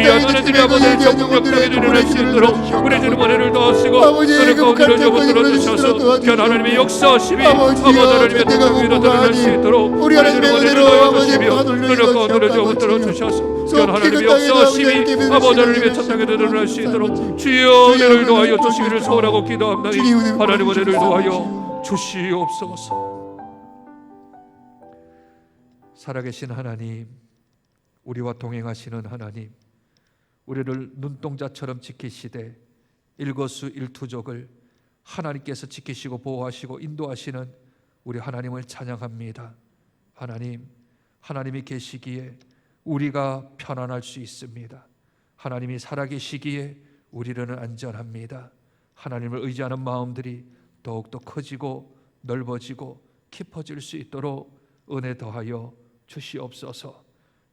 귀한 은혜들이 아버지의 전국력 땅에 일어날 수 있도록 우리 주님 은혜를 더하시고 눈을 가운데 좀 붙들어 주셔서 귀한 하나님의 역사하심이 아버지 하나님의 능력으로 드러날 수 있도록 우리 주님 은혜를 더하여 주시며 눈을 가운데 좀 붙들어 주셔서 귀한 하나님의 역사하심이 아버지 하나님의 첫 땅에 드러날 수 있도록 주여 은혜를 더하여 주시기를 소원하고 기도합니다. 하나님 은혜를 더하여 주시옵소서. 살아계신 하나님, 우리와 동행하시는 하나님, 우리를 눈동자처럼 지키시되 일거수일투족을 하나님께서 지키시고 보호하시고 인도하시는 우리 하나님을 찬양합니다. 하나님이 계시기에 우리가 편안할 수 있습니다. 하나님이 살아계시기에 우리는 안전합니다. 하나님을 의지하는 마음들이 더욱더 커지고 넓어지고 깊어질 수 있도록 은혜 더하여 주시옵소서.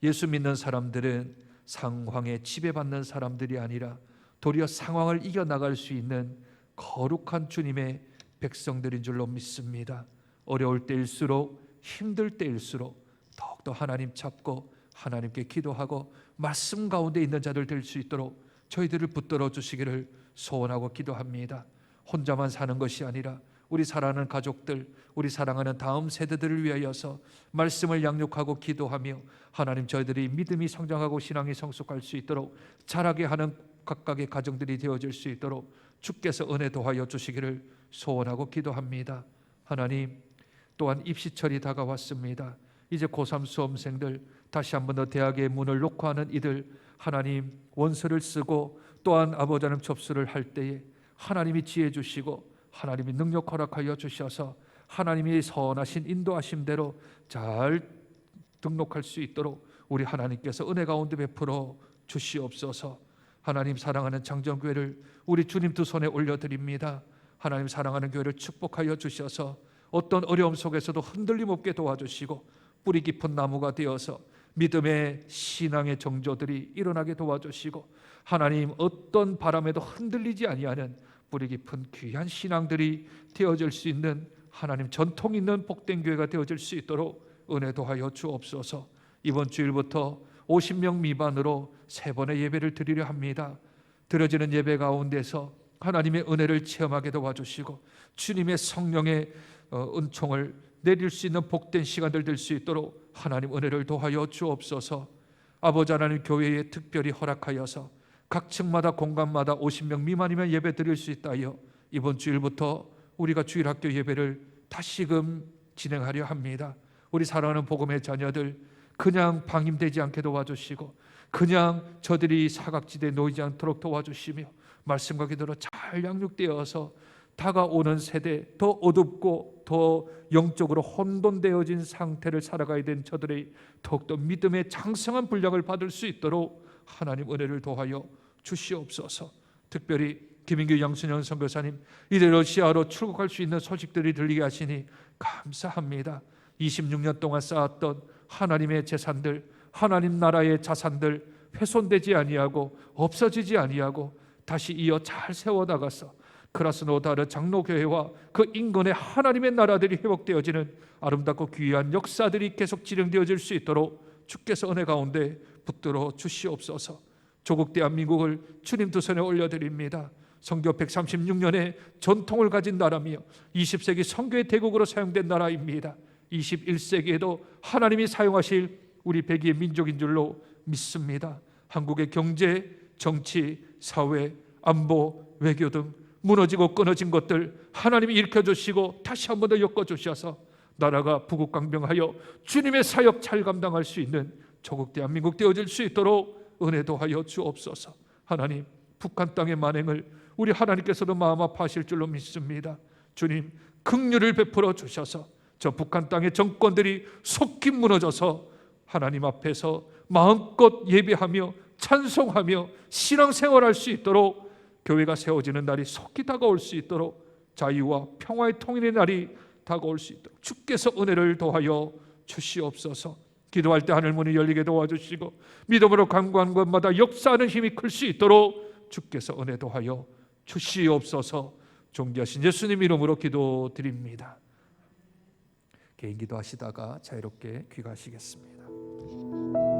예수 믿는 사람들은 상황에 지배받는 사람들이 아니라 도리어 상황을 이겨나갈 수 있는 거룩한 주님의 백성들인 줄로 믿습니다. 어려울 때일수록 힘들 때일수록 더욱더 하나님 찾고 하나님께 기도하고 말씀 가운데 있는 자들 될 수 있도록 저희들을 붙들어 주시기를 소원하고 기도합니다. 혼자만 사는 것이 아니라 우리 사랑하는 가족들, 우리 사랑하는 다음 세대들을 위하여서 말씀을 양육하고 기도하며 하나님 저희들이 믿음이 성장하고 신앙이 성숙할 수 있도록 자라게 하는 각각의 가정들이 되어질 수 있도록 주께서 은혜 도하여 주시기를 소원하고 기도합니다. 하나님, 또한 입시철이 다가왔습니다. 이제 고3 수험생들, 다시 한 번 더 대학의 문을 놓고 하는 이들, 하나님 원서를 쓰고 또한 아버지 하나님 접수를 할 때에 하나님이 지혜 주시고 하나님이 능력 허락하여 주셔서 하나님이 선하신 인도하심대로 잘 등록할 수 있도록 우리 하나님께서 은혜 가운데 베풀어 주시옵소서. 하나님 사랑하는 장정교회를 우리 주님 두 손에 올려드립니다. 하나님 사랑하는 교회를 축복하여 주셔서 어떤 어려움 속에서도 흔들림 없게 도와주시고 뿌리 깊은 나무가 되어서 믿음의 신앙의 정조들이 일어나게 도와주시고 하나님 어떤 바람에도 흔들리지 아니하는 뿌리 깊은 귀한 신앙들이 되어질 수 있는 하나님 전통 있는 복된 교회가 되어질 수 있도록 은혜 도하여 주옵소서. 이번 주일부터 50명 미만으로 3번의 예배를 드리려 합니다. 드려지는 예배 가운데서 하나님의 은혜를 체험하게 도와주시고 주님의 성령의 은총을 내릴 수 있는 복된 시간들 될 수 있도록 하나님 은혜를 도하여 주옵소서. 아버지 하나님 교회에 특별히 허락하여서 각 층마다 공간마다 50명 미만이면 예배 드릴 수 있다 하여 이번 주일부터 우리가 주일학교 예배를 다시금 진행하려 합니다. 우리 사랑하는 복음의 자녀들 그냥 방임되지 않게 도와주시고 그냥 저들이 사각지대에 놓이지 않도록 도와주시며 말씀과 기도로 잘 양육되어서 다가오는 세대 더 어둡고 더 영적으로 혼돈되어진 상태를 살아가야 된 저들의 더욱더 믿음의 장성한 분량을 받을 수 있도록 하나님 은혜를 도하여 주시옵소서. 특별히 김인규 양순영 선교사님 이제 러시아로 출국할 수 있는 소식들이 들리게 하시니 감사합니다. 26년 동안 쌓았던 하나님의 재산들, 하나님 나라의 자산들 훼손되지 아니하고 없어지지 아니하고 다시 이어 잘 세워나가서 크라스노다르 장로교회와 그 인근의 하나님의 나라들이 회복되어지는 아름답고 귀한 역사들이 계속 진행되어질 수 있도록 주께서 은혜 가운데 붙들어 주시옵소서. 조국 대한민국을 주님 두 손에 올려드립니다. 선교 136년의 전통을 가진 나라며 20세기 선교의 대국으로 사용된 나라입니다. 21세기에도 하나님이 사용하실 우리 백의의 민족인 줄로 믿습니다. 한국의 경제, 정치, 사회, 안보, 외교 등 무너지고 끊어진 것들 하나님이 일으켜주시고 다시 한 번 더 엮어주셔서 나라가 부국강병하여 주님의 사역 잘 감당할 수 있는 조국 대한민국 되어질 수 있도록 은혜도 하여 주옵소서. 하나님, 북한 땅의 만행을 우리 하나님께서도 마음 아파하실 줄로 믿습니다. 주님, 긍휼을 베풀어 주셔서 저 북한 땅의 정권들이 속히 무너져서 하나님 앞에서 마음껏 예배하며 찬송하며 신앙생활할 수 있도록 교회가 세워지는 날이 속히 다가올 수 있도록 자유와 평화의 통일의 날이 다가올 수 있도록 주께서 은혜를 더하여 주시옵소서. 기도할 때 하늘문이 열리게 도와주시고 믿음으로 간구하는 것마다 역사하는 힘이 클 수 있도록 주께서 은혜 더하여 주시옵소서. 존귀하신 예수님 이름으로 기도드립니다. 개인 기도하시다가 자유롭게 귀가하시겠습니다.